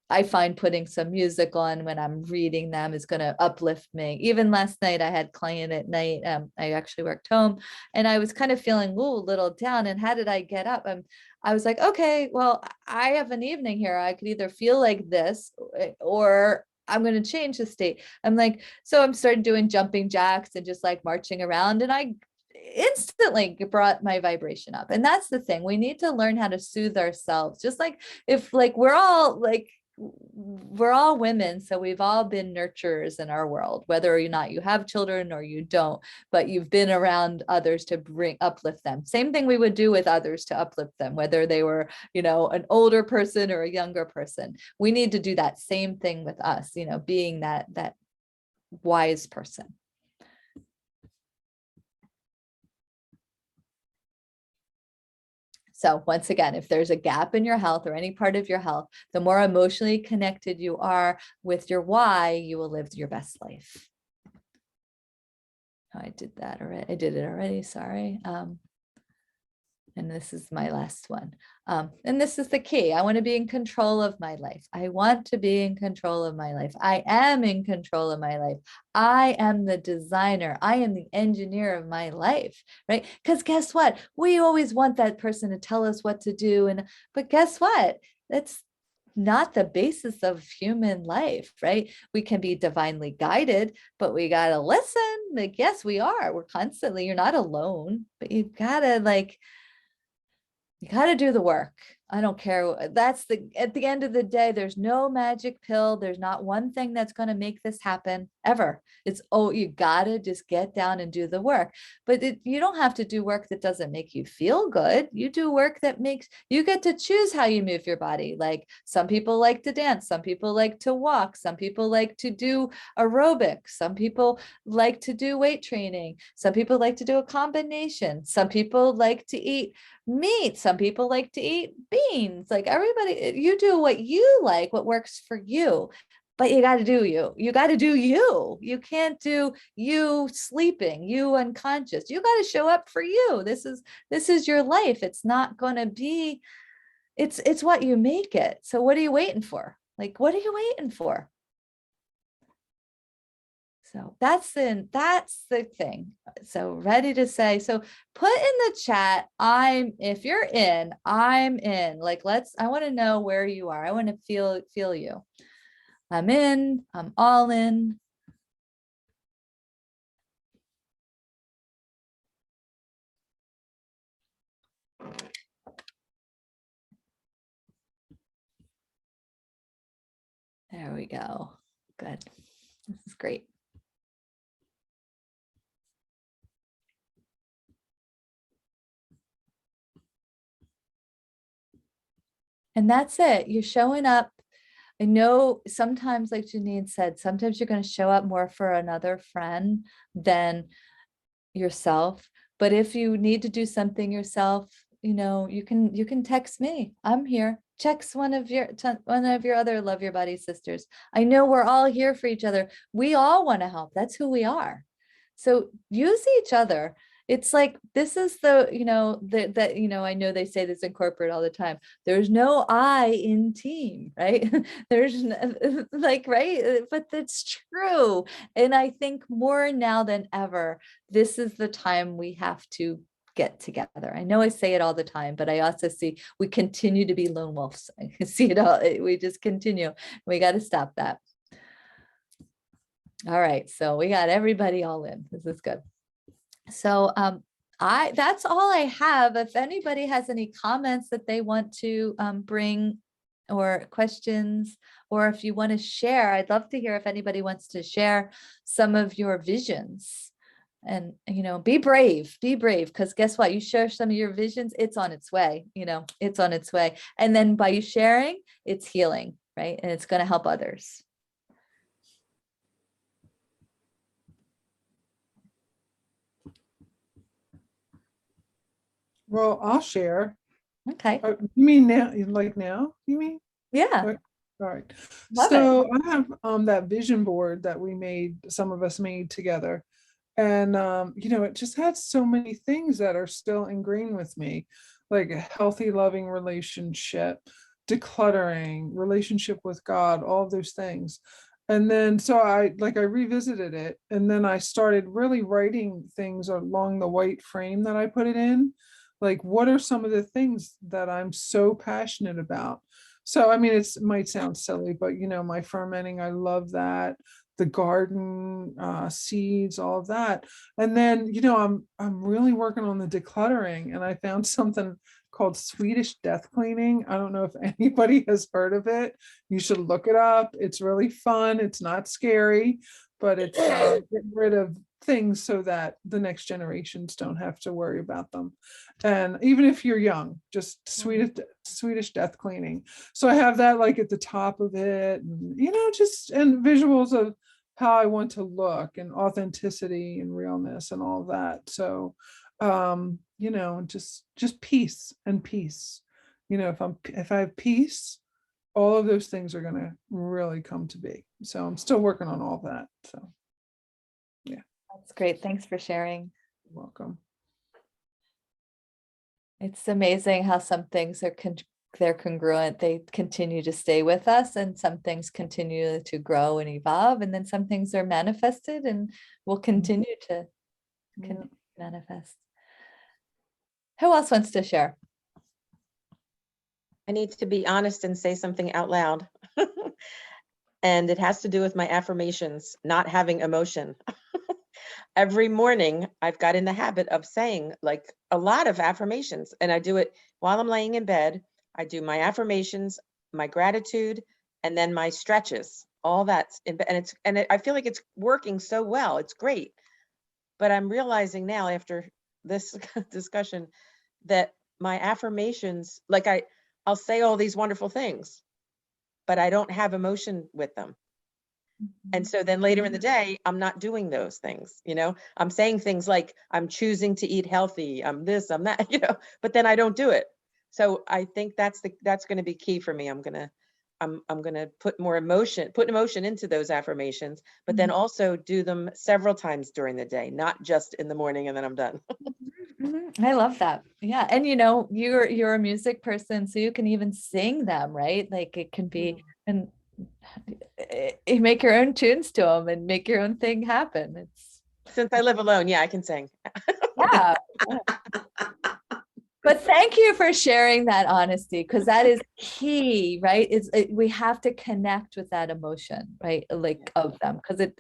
I find putting some music on when I'm reading them is going to uplift me. Even last night, I had client at night. I actually worked home and I was kind of feeling a little down. And how did I get up? I was like, okay, well, I have an evening here. I could either feel like this or I'm going to change the state. I'm like, so I'm starting doing jumping jacks and just like marching around. And I instantly brought my vibration up. And that's the thing. We need to learn how to soothe ourselves. Just like if like we're all women, so we've all been nurturers in our world, whether or not you have children or you don't, but you've been around others to uplift them. Same thing we would do with others to uplift them, whether they were, an older person or a younger person. We need to do that same thing with us, being that wise person. So once again, if there's a gap in your health or any part of your health, the more emotionally connected you are with your why, you will live your best life. Oh, I did that already. I did it already. Sorry. And this is my last one. And this is the key. I want to be in control of my life. I want to be in control of my life. I am in control of my life. I am the designer. I am the engineer of my life, right? Because guess what? We always want that person to tell us what to do. But guess what? That's not the basis of human life, right? We can be divinely guided, but we got to listen. Like, yes, we are. We're constantly, you're not alone, but you got to you got to do the work. I don't care. At the end of the day, there's no magic pill. There's not one thing that's going to make this happen ever. You got to just get down and do the work. But you don't have to do work that doesn't make you feel good. You do work that you get to choose how you move your body. Like some people like to dance. Some people like to walk. Some people like to do aerobics. Some people like to do weight training. Some people like to do a combination. Some people like to eat meat. Some people like to eat beans. Like everybody, you do what you like, what works for you, but you got to do you. You got to do you. You can't do you sleeping, you unconscious. You got to show up for you. This is your life. It's not going to be, it's what you make it. So what are you waiting for? Like, what are you waiting for? So that's the thing. So ready to say, so put in the chat, if you're in, I'm in. Like, I want to know where you are. I want to feel you. I'm in, I'm all in. There we go. Good. This is great. And that's it. You're showing up. I know sometimes, like Janine said, sometimes you're going to show up more for another friend than yourself. But if you need to do something yourself, you can text me. I'm here. Text one of your other Love Your Body sisters. I know we're all here for each other. We all want to help. That's who we are. So use each other. It's like, this is I know they say this in corporate all the time. There's no I in team, right? There's right. But that's true. And I think more now than ever, this is the time we have to get together. I know I say it all the time, but I also see we continue to be lone wolves. I can see it all. We just continue. We got to stop that. All right. So we got everybody all in. This is good. So that's all I have. If anybody has any comments that they want to bring, or questions, or if you want to share, I'd love to hear if anybody wants to share some of your visions. And, be brave, because guess what? You share some of your visions, it's on its way, it's on its way. And then by you sharing, it's healing, right? And it's going to help others. Well, I'll share. Okay. You mean now? Like now? You mean? Yeah. All right. Love So I have that vision board that some of us made together. And, you know, it just had so many things that are still ingrained with me, like a healthy, loving relationship, decluttering, relationship with God, all of those things. And then, so I revisited it, and then I started really writing things along the white frame that I put it in. Like, what are some of the things that I'm so passionate about? So, I mean, it might sound silly, but you know, my fermenting, I love that. The garden, seeds, all of that. And then, you know, I'm really working on the decluttering, and I found something called Swedish death cleaning. I don't know if anybody has heard of it. You should look it up. It's really fun. It's not scary, but it's getting rid of things so that the next generations don't have to worry about them. And even if you're young, just Swedish death cleaning. So I have that like at the top of it, and, you know, just, and visuals of how I want to look, and authenticity and realness and all of that. So, you know, just peace and peace. You know, if I have peace, all of those things are going to really come to be. So I'm still working on all that. So That's great. Thanks for sharing. you're welcome. It's amazing how some things are they're congruent. They continue to stay with us, and some things continue to grow and evolve, and then some things are manifested and will continue to manifest. Who else wants to share? I need to be honest and say something out loud. And it has to do with my affirmations, not having emotion. Every morning, I've got in the habit of saying like a lot of affirmations, and I do it while I'm laying in bed. I do my affirmations, my gratitude, and then my stretches, all that's in bed. And I feel like it's working so well. It's great. But I'm realizing now after this discussion that my affirmations, like I'll say all these wonderful things, but I don't have emotion with them. And so then later in the day, I'm not doing those things, you know, I'm saying things like I'm choosing to eat healthy, I'm this, I'm that, you know, but then I don't do it. So I think that's going to be key for me. I'm going to put emotion into those affirmations, but then also do them several times during the day, not just in the morning and then I'm done. I love that. Yeah. And you know, you're a music person, so you can even sing them, right? Like it can be, and you make your own tunes to them and make your own thing happen. It's Since I live alone, yeah, I can sing. yeah. But thank you for sharing that honesty, because that is key, right? We have to connect with that emotion, right? Like of them, because it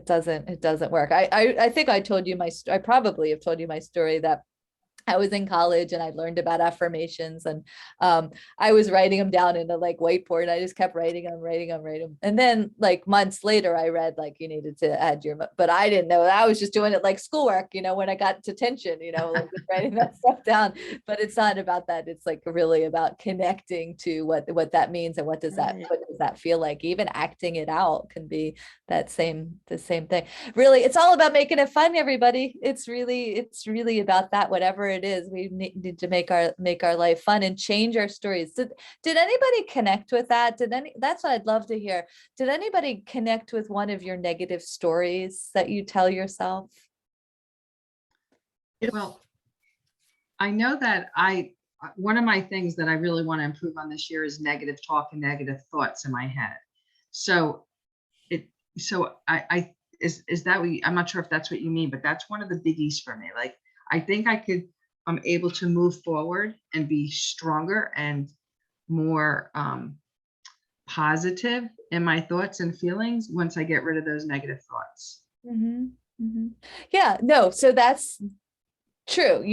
doesn't work. I think I probably have told you my story that I was in college and I learned about affirmations, and I was writing them down in a like whiteboard. I just kept writing them. And then like months later, I read like you needed to add but I didn't know that. I was just doing it like schoolwork, you know, when I got detention, you know, like just writing that stuff down. But it's not about that. It's like really about connecting to what that means and what does that feel like. Even acting it out can be the same thing. Really, it's all about making it fun, everybody. It's really about that. Whatever it is, we need to make our life fun and change our stories. Did anybody connect with that? That's what I'd love to hear. Did anybody connect with one of your negative stories that you tell yourself? Well, I know that one of my things that I really want to improve on this year is negative talk and negative thoughts in my head. So is that what I'm not sure if that's what you mean, but that's one of the biggies for me. Like, I think I'm able to move forward and be stronger and more positive in my thoughts and feelings once I get rid of those negative thoughts. Yeah, no, so that's true.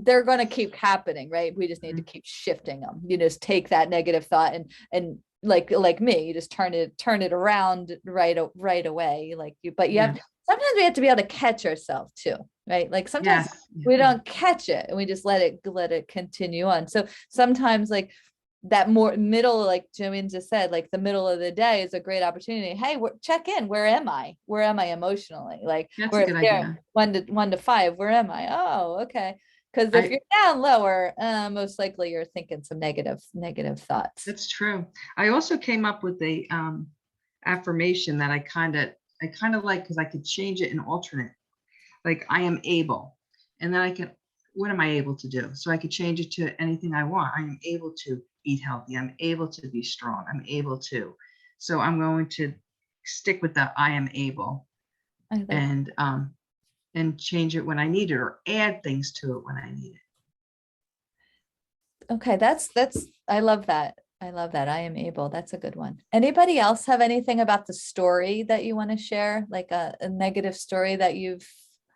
They're going to keep happening, right? We just need to keep shifting them. You just take that negative thought and like me, you just turn it around right away. Sometimes we have to be able to catch ourselves too, right? Like sometimes we don't catch it and we just let it continue on. So sometimes like that more middle, like Joanne just said, like the middle of the day is a great opportunity. Hey, check in. Where am I emotionally? Like that's a good idea. 1 to 5. Where am I? Oh, okay. Because if you're down lower, most likely you're thinking some negative thoughts. That's true. I also came up with a affirmation that I kind of I kind of like, because I could change it in alternate, like I am able, and then I can, what am I able to do? So I could change it to anything I want. I am able to eat healthy. I'm able to be strong. I'm able to. So I'm going to stick with the I am able I like- and change it when I need it, or add things to it when I need it. Okay, that's, I love that. I love that. I am able. That's a good one. Anybody else have anything about the story that you want to share? Like a negative story that you've,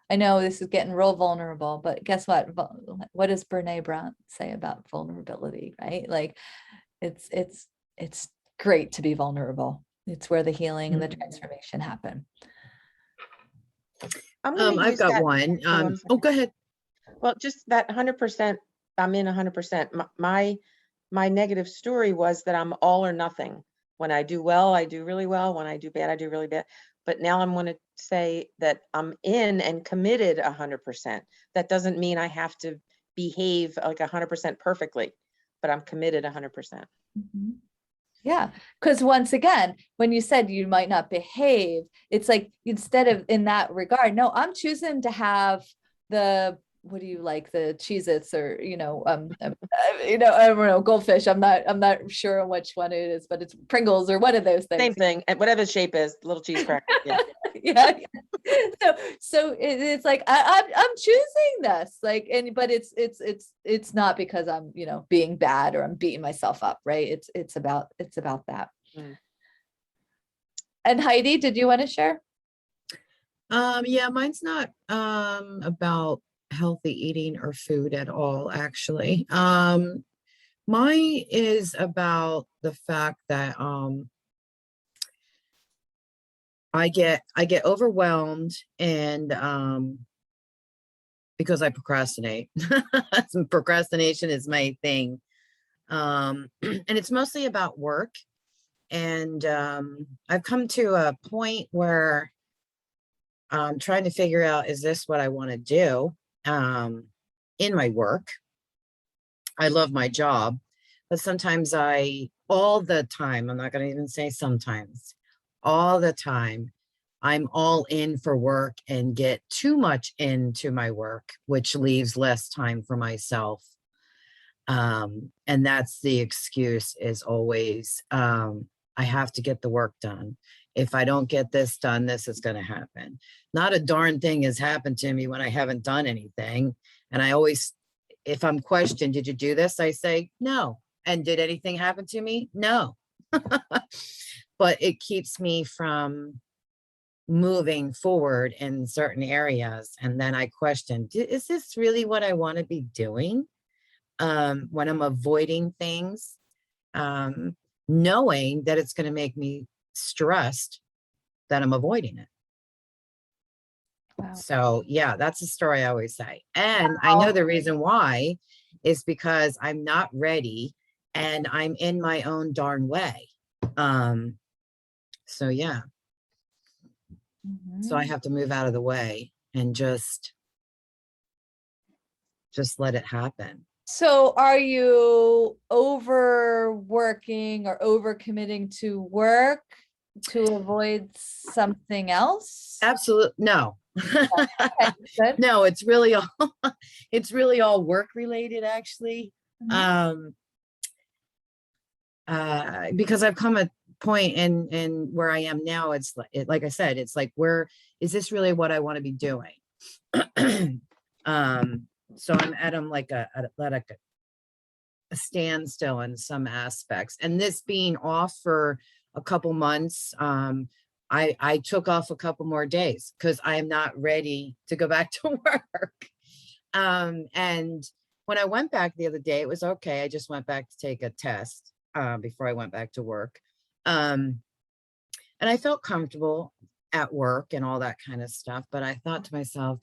I know this is getting real vulnerable, but guess what? What does Brene Brown say about vulnerability, right? Like it's great to be vulnerable. It's where the healing and the transformation happen. I'm gonna I've use got that- one. oh, one Oh, second. go ahead. Well, just that 100%, I'm in 100%. My negative story was that I'm all or nothing. When I do well, I do really well. When I do bad, I do really bad. But now I'm going to say that I'm in and committed 100%. That doesn't mean I have to behave like 100% perfectly, but I'm committed 100%. Mhm. Yeah, because once again, when you said you might not behave, it's like instead of in that regard, no, I'm choosing to have the, what do you like, the Cheez-Its or I don't know, goldfish. I'm not sure on which one it is, but it's Pringles or one of those Same things. thing, and whatever the shape is, little cheese cracker. Yeah. Yeah. So it's like I'm choosing this, like, but it's not because I'm being bad or I'm beating myself up, right? It's about that. Mm. And Heidi, did you want to share? Yeah, mine's not about healthy eating or food at all, actually. Mine is about the fact that I get overwhelmed and because I procrastinate. Procrastination is my thing. And it's mostly about work. And I've come to a point where I'm trying to figure out, is this what I want to do in my work? I love my job, but sometimes all the time, I'm not going to even say sometimes, all the time, I'm all in for work and get too much into my work, which leaves less time for myself. And that's the excuse, is always, I have to get the work done. If I don't get this done, this is going to happen. Not a darn thing has happened to me when I haven't done anything. And I always, if I'm questioned, did you do this? I say, no. And did anything happen to me? No. But it keeps me from moving forward in certain areas. And then I question, is this really what I want to be doing? When I'm avoiding things, knowing that it's going to make me stressed that I'm avoiding it. Wow. So yeah, that's a story I always say. And I know the reason why is because I'm not ready and I'm in my own darn way. So yeah, so I have to move out of the way and just let it happen. So are you overworking or overcommitting to work to avoid something else? Absolutely. No. Okay, good. No, it's really all work related, actually. Because I've come a point in where I am now, it's like I said, it's like, where is this really what I want to be doing? So I'm at like a standstill in some aspects, and this being off for a couple months, I took off a couple more days because I am not ready to go back to work. And when I went back the other day, it was okay. I just went back to take a test before I went back to work. And I felt comfortable at work and all that kind of stuff. But I thought to myself,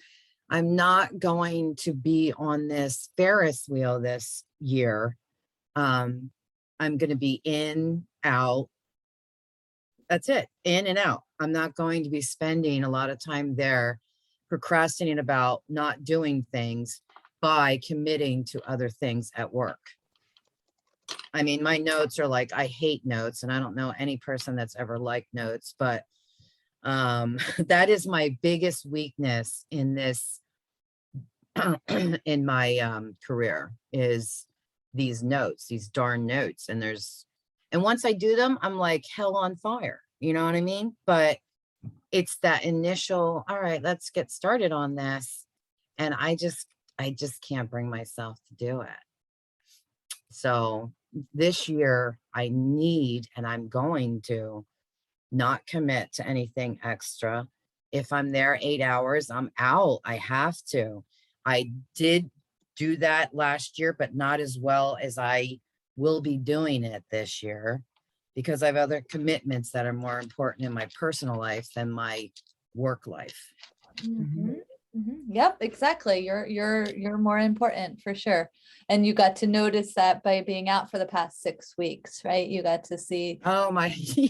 I'm not going to be on this Ferris wheel this year. I'm going to be in, out. That's it, in and out. I'm not going to be spending a lot of time there procrastinating about not doing things by committing to other things at work. I mean, my notes are like, I hate notes, and I don't know any person that's ever liked notes, but That is my biggest weakness in this, in my career, is these notes, these darn notes. And once I do them, I'm like hell on fire. You know what I mean? But it's that initial, all right, let's get started on this. And I just can't bring myself to do it. So this year I need, and I'm going to not commit to anything extra. If I'm there 8 hours, I'm out. I have to. I did do that last year, but not as well as I will be doing it this year, because I have other commitments that are more important in my personal life than my work life. Mhm, mhm. Yep, exactly. You're more important for sure. And you got to notice that by being out for the past 6 weeks, right? You got to see. Oh my, yes.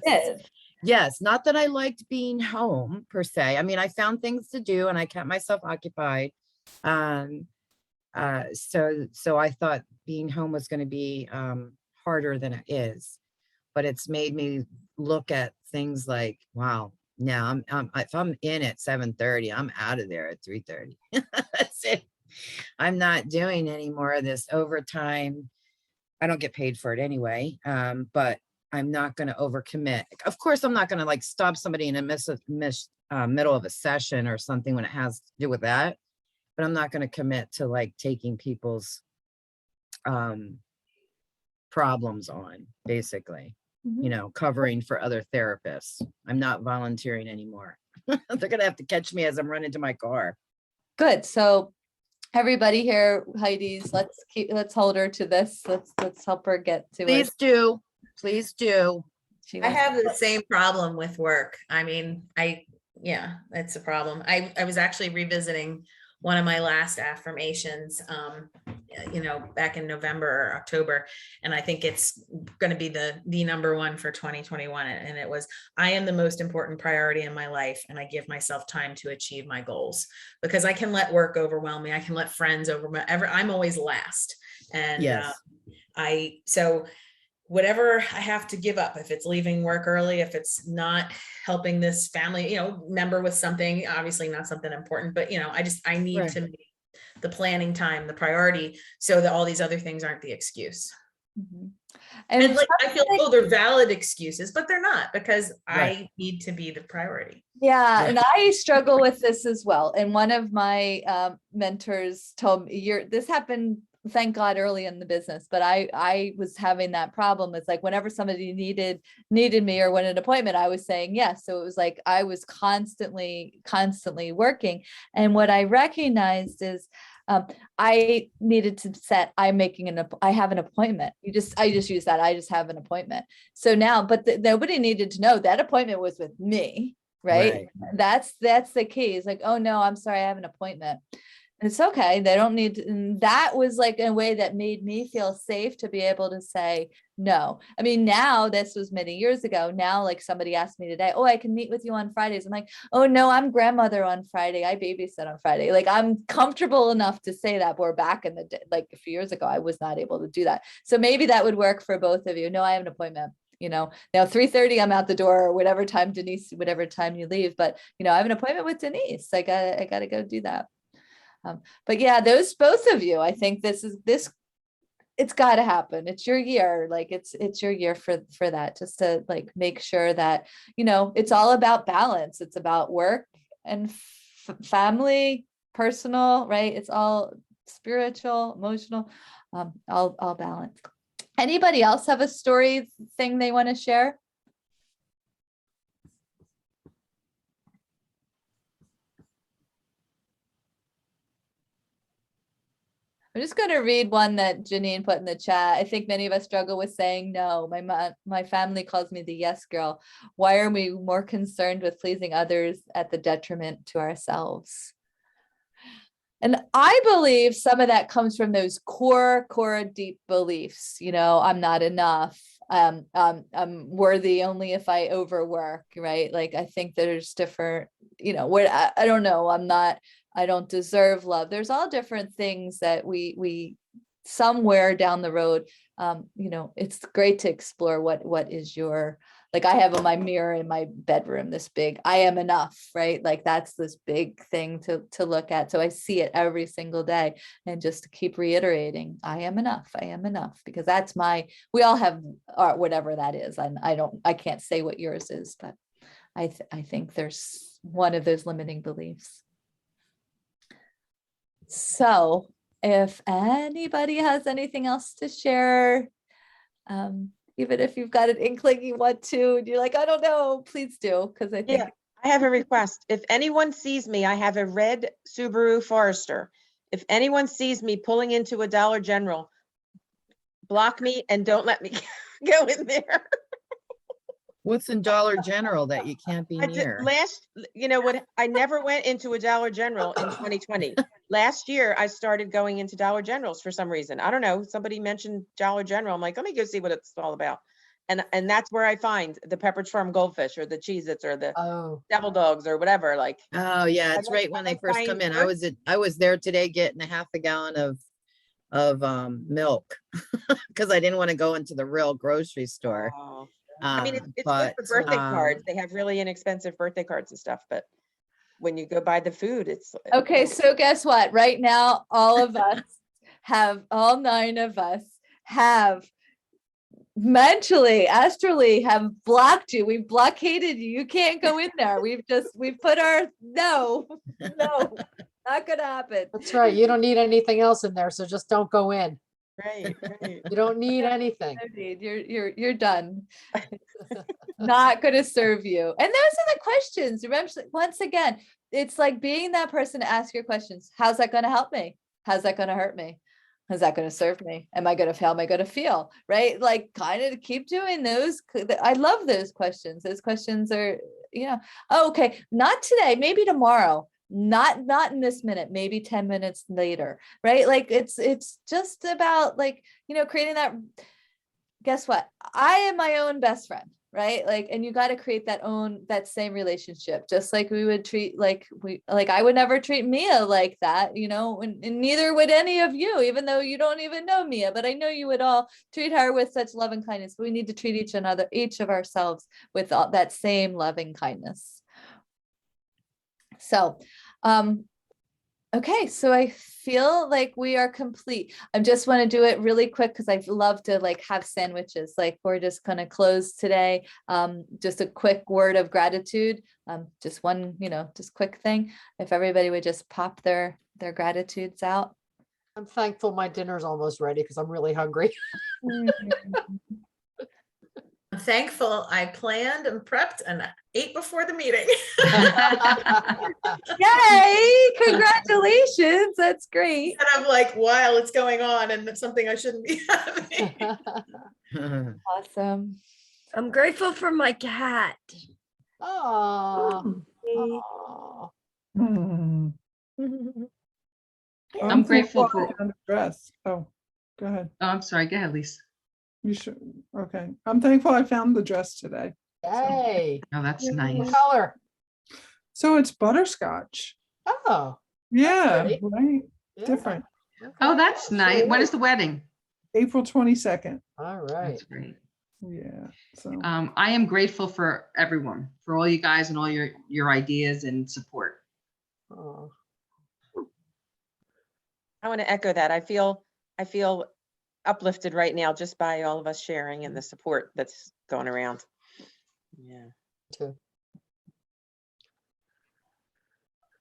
Yes. Yes, not that I liked being home per se. I mean, I found things to do and I kept myself occupied. So I thought being home was going to be harder than it is, but it's made me look at things like, wow, now if I'm in at 7:30, I'm out of there at 3:30. That's it. I'm not doing any more of this overtime. I don't get paid for it anyway, but I'm not going to overcommit. Of course, I'm not going to like stop somebody in a middle of a session or something when it has to do with that. But I'm not going to commit to like taking people's problems on, basically, Mhm. covering for other therapists. I'm not volunteering anymore. They're going to have to catch me as I'm running to my car. Good. So everybody here, Heidi's, let's hold her to this. Let's help her get to it. Please do. Please do. She I wants- have the same problem with work. I mean, yeah, it's a problem. I was actually revisiting one of my last affirmations, back in November or October. And I think it's going to be the number one for 2021. And it was, I am the most important priority in my life. And I give myself time to achieve my goals, because I can let work overwhelm me. I can let friends I'm always last. And Yes. so whatever I have to give up, if it's leaving work early, if it's not helping this family, member with something, obviously not something important, but I need Right. to make the planning time the priority, so that all these other things aren't the excuse. Mhm. And it's like, I feel, something- they're valid excuses, but they're not, because Right. I need to be the priority. Yeah, Right. and I struggle with this as well. And one of my mentors told me, this happened, thank God, early in the business, but I was having that problem. It's like whenever somebody needed me or wanted an appointment, I was saying yes. So it was like I was constantly working. And what I recognized is I needed to set, I have an appointment. I just use that. I just have an appointment. So now, but nobody needed to know that appointment was with me. Right. That's the key. It's like, oh no, I'm sorry, I have an appointment. And it's okay. They don't need to, and that was like a way that made me feel safe to be able to say no. I mean, now this was many years ago. Now, like somebody asked me today, oh, I can meet with you on Fridays. I'm like, oh no, I'm grandmother on Friday. I babysit on Friday. Like I'm comfortable enough to say that. But back in the day, like a few years ago, I was not able to do that. So maybe that would work for both of you. No, I have an appointment. Now 3:30, I'm out the door, or whatever time, Denise, whatever time you leave. But I have an appointment with Denise. I gotta go do that. But yeah, both of you, I think this, it's got to happen. It's your year. Like it's your year for that, just to like make sure that, it's all about balance. It's about work and family, personal, right? It's all spiritual, emotional, all balanced. Anybody else have a story thing they want to share? I'm just going to read one that Janine put in the chat. I think many of us struggle with saying no. My family calls me the yes girl. Why are we more concerned with pleasing others at the detriment to ourselves? And I believe some of that comes from those core deep beliefs. I'm not enough. I'm worthy only if I overwork, right? Like I think there's different, I don't know. I don't deserve love. There's all different things that we somewhere down the road, it's great to explore what is your like I have on my mirror in my bedroom, this big, I am enough, right? Like that's this big thing to look at. So I see it every single day, and just to keep reiterating, I am enough, because that's we all have whatever that is. And I can't say what yours is, but I think there's one of those limiting beliefs. So if anybody has anything else to share, even if you've got an inkling you want to, and you're like, I don't know, please do, because I think. Yeah, I have a request. If anyone sees me, I have a red Subaru Forester. If anyone sees me pulling into a Dollar General, block me and don't let me go in there. What's in Dollar General that you can't be I did near? you know what, I never went into a Dollar General in 2020. Last year, I started going into Dollar Generals for some reason. I don't know, somebody mentioned Dollar General. I'm like, let me go see what it's all about. And that's where I find the Pepperidge Farm goldfish or the Cheez-Its or the Oh, Devil Dogs or whatever, like. Oh, yeah, it's like- right when I they like first buying come in. fruit. I was there today getting a half a gallon of milk because I didn't want to go into the real grocery store. Oh. I mean, it's good for birthday cards. They have really inexpensive birthday cards and stuff, but when you go buy the food, it's. Okay, so guess what? Right now, all 9 of us have mentally, astrally have blocked you. We've blockaded you. You can't go in there. We've put our, no, not gonna happen. that's right. You don't need anything else in there, so just don't go in. Right, right. You don't need anything. No need. You're done. Not gonna serve you. And those are the questions. Remember, once again, it's like being that person to ask your questions. How's that gonna help me? How's that gonna hurt me? Is that gonna serve me? Am I gonna fail? Am I gonna feel? Right? Like kind of keep doing those. I love those questions. Those questions are, oh, okay, not today, maybe tomorrow. Not in this minute, maybe 10 minutes later, right? Like it's just about like, creating that. Guess what? I am my own best friend, right? Like, and you got to create that same relationship, just like we would treat, I would never treat Mia like that, and neither would any of you, even though you don't even know Mia, but I know you would all treat her with such love and kindness. We need to treat each of ourselves with that same loving kindness. So, okay, so I feel like we are complete. I just want to do it really quick because I'd love to have sandwiches. We're just going to close today. Just a quick word of gratitude. Just one, just quick thing. If everybody would just pop their gratitudes out. I'm thankful my dinner's almost ready because I'm really hungry. I'm thankful I planned and prepped and ate before the meeting. Yay! Congratulations. That's great. And I'm like, while it's going on and it's something I shouldn't be having. Awesome. I'm grateful for my cat. Oh. Hmm. I'm grateful thankful I for- found a dress. Oh, go ahead. Oh, I'm sorry. Go ahead, Lisa. You should. Okay. I'm thankful I found the dress today. Yay. Oh, that's What nice. color? So it's butterscotch. Oh. Yeah, pretty. right. Yeah, Different. Oh, okay. that's nice. When is the wedding? April 22nd. All right. That's great. Yeah. So I am grateful for everyone, for all you guys and all your ideas and support. Oh. I want to echo that. I feel uplifted right now just by all of us sharing and the support that's going around. Yeah. Too.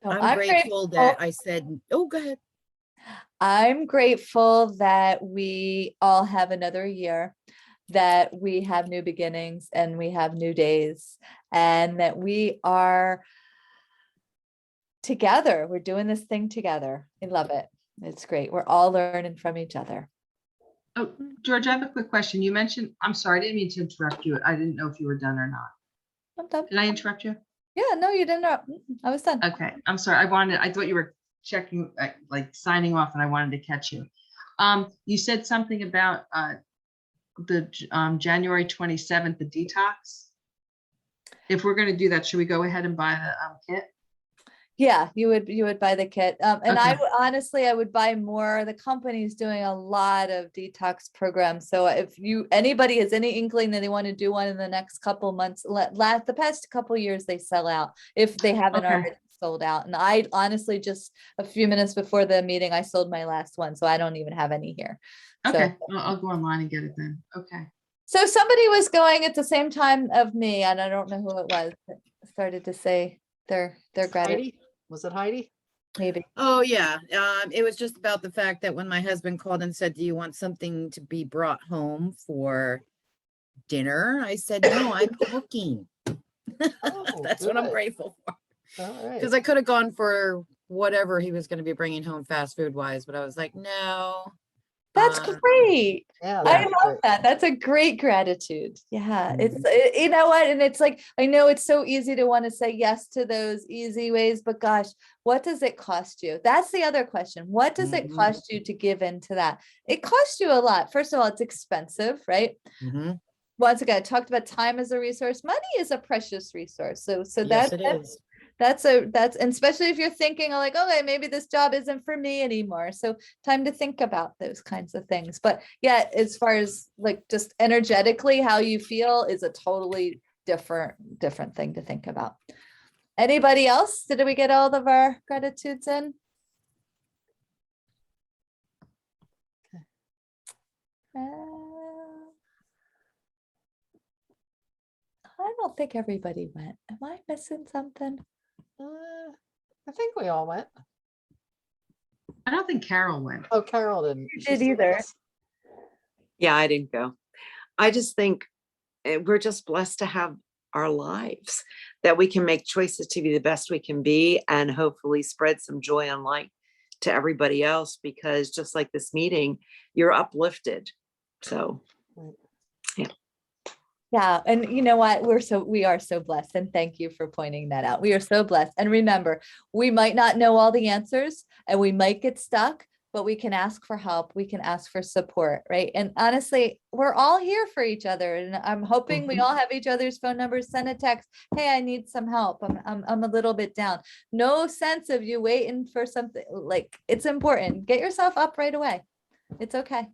So I'm grateful that I said, oh, go ahead. I'm grateful that we all have another year, that we have new beginnings and we have new days, and that we are together. We're doing this thing together. I love it. It's great. We're all learning from each other. Oh, George, I have a quick question. You mentioned, I'm sorry, I didn't mean to interrupt you. I didn't know if you were done or not. I'm done. Did I interrupt you? Yeah, no, you didn't. I was done. Okay, I'm sorry. I thought you were checking, like signing off, and I wanted to catch you. You said something about the January 27th, the detox. If we're going to do that, should we go ahead and buy the kit? Yeah, you would buy the kit. And I would honestly, I would buy more. The company's doing a lot of detox programs. So if anybody has any inkling that they want to do one in the next couple months, the past couple years they sell out if they haven't Okay. already sold out. And I honestly just a few minutes before the meeting, I sold my last one, so I don't even have any here. So- Okay, I'll go online and get it then. Okay. So somebody was going at the same time of me, and I don't know who it was, that started to say their gratitude, Heidi? Was it Heidi? maybe. Oh, yeah. It was just about the fact that when my husband called and said, do you want something to be brought home for dinner? I said, no, I'm cooking. Oh, That's what I'm good. grateful for. All right. Because I could have gone for whatever he was going to be bringing home fast food wise, but I was like, no. That's great. Yeah. I that'd be love great. that. That's a great gratitude. Yeah, it's Mhm. you know what, and it's like I know it's so easy to want to say yes to those easy ways, but gosh, what does it cost you? That's the other question. What does it Mhm. cost you to give into that? It costs you a lot. First of all, it's expensive, right? Mhm. Once again, I talked about time as a resource. Money is a precious resource. So Yes, it is. that's and especially if you're thinking like, okay, maybe this job isn't for me anymore. So time to think about those kinds of things. But yeah, as far as like just energetically, how you feel is a totally different thing to think about. Anybody else? Did we get all of our gratitudes in? I don't think everybody went. Am I missing something? I think we all went. I don't think Carol went. Oh, Carol didn't. You She's did still with either. us? Yeah, I didn't go. I just think we're just blessed to have our lives, that we can make choices to be the best we can be and hopefully spread some joy and light to everybody else, because just like this meeting, you're uplifted. So, Yeah, and you know what? We are so blessed, and thank you for pointing that out. We are so blessed. And remember, we might not know all the answers and we might get stuck, but we can ask for help. We can ask for support, right? And honestly, we're all here for each other. And I'm hoping we all have each other's phone numbers. Send a text. Hey, I need some help. I'm a little bit down. No sense of you waiting for something. Like, it's important. Get yourself up right away. It's okay.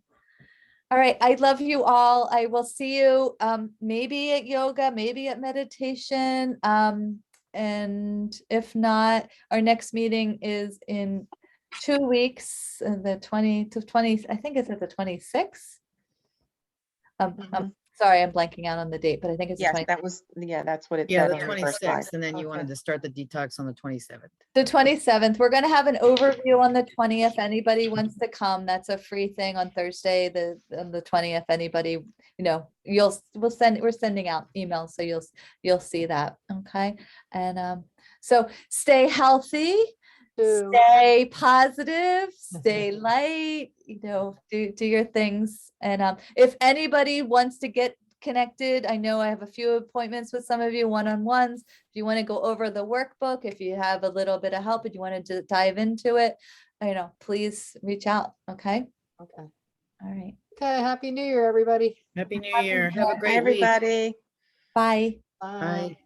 All right. I love you all. I will see you maybe at yoga, maybe at meditation. And if not, our next meeting is in 2 weeks, the 20 to 20, I think it's at the 26th. I'm sorry, I'm blanking out on the date, but I think it's the Yes, 20 that was, yeah, that's what it Yeah, said the on the first slide. 26th, and then you wanted Okay. to start the detox on the 27th. the 27th. We're going to have an overview on the 20th. Anybody wants to come, that's a free thing on Thursday, on the 20th. Anybody, we're sending out emails, so you'll see that. Okay. And so stay healthy, stay positive, stay light, do your things. And if anybody wants to get connected, I know I have a few appointments with some of you, one-on-ones. If you want to go over the workbook, if you have a little bit of help, if you want to dive into it, please reach out. Okay. Okay. All right. Okay. Happy New Year, everybody. Happy New Happy Year. New Have Year. a great week. Everybody. Bye. Bye. Bye.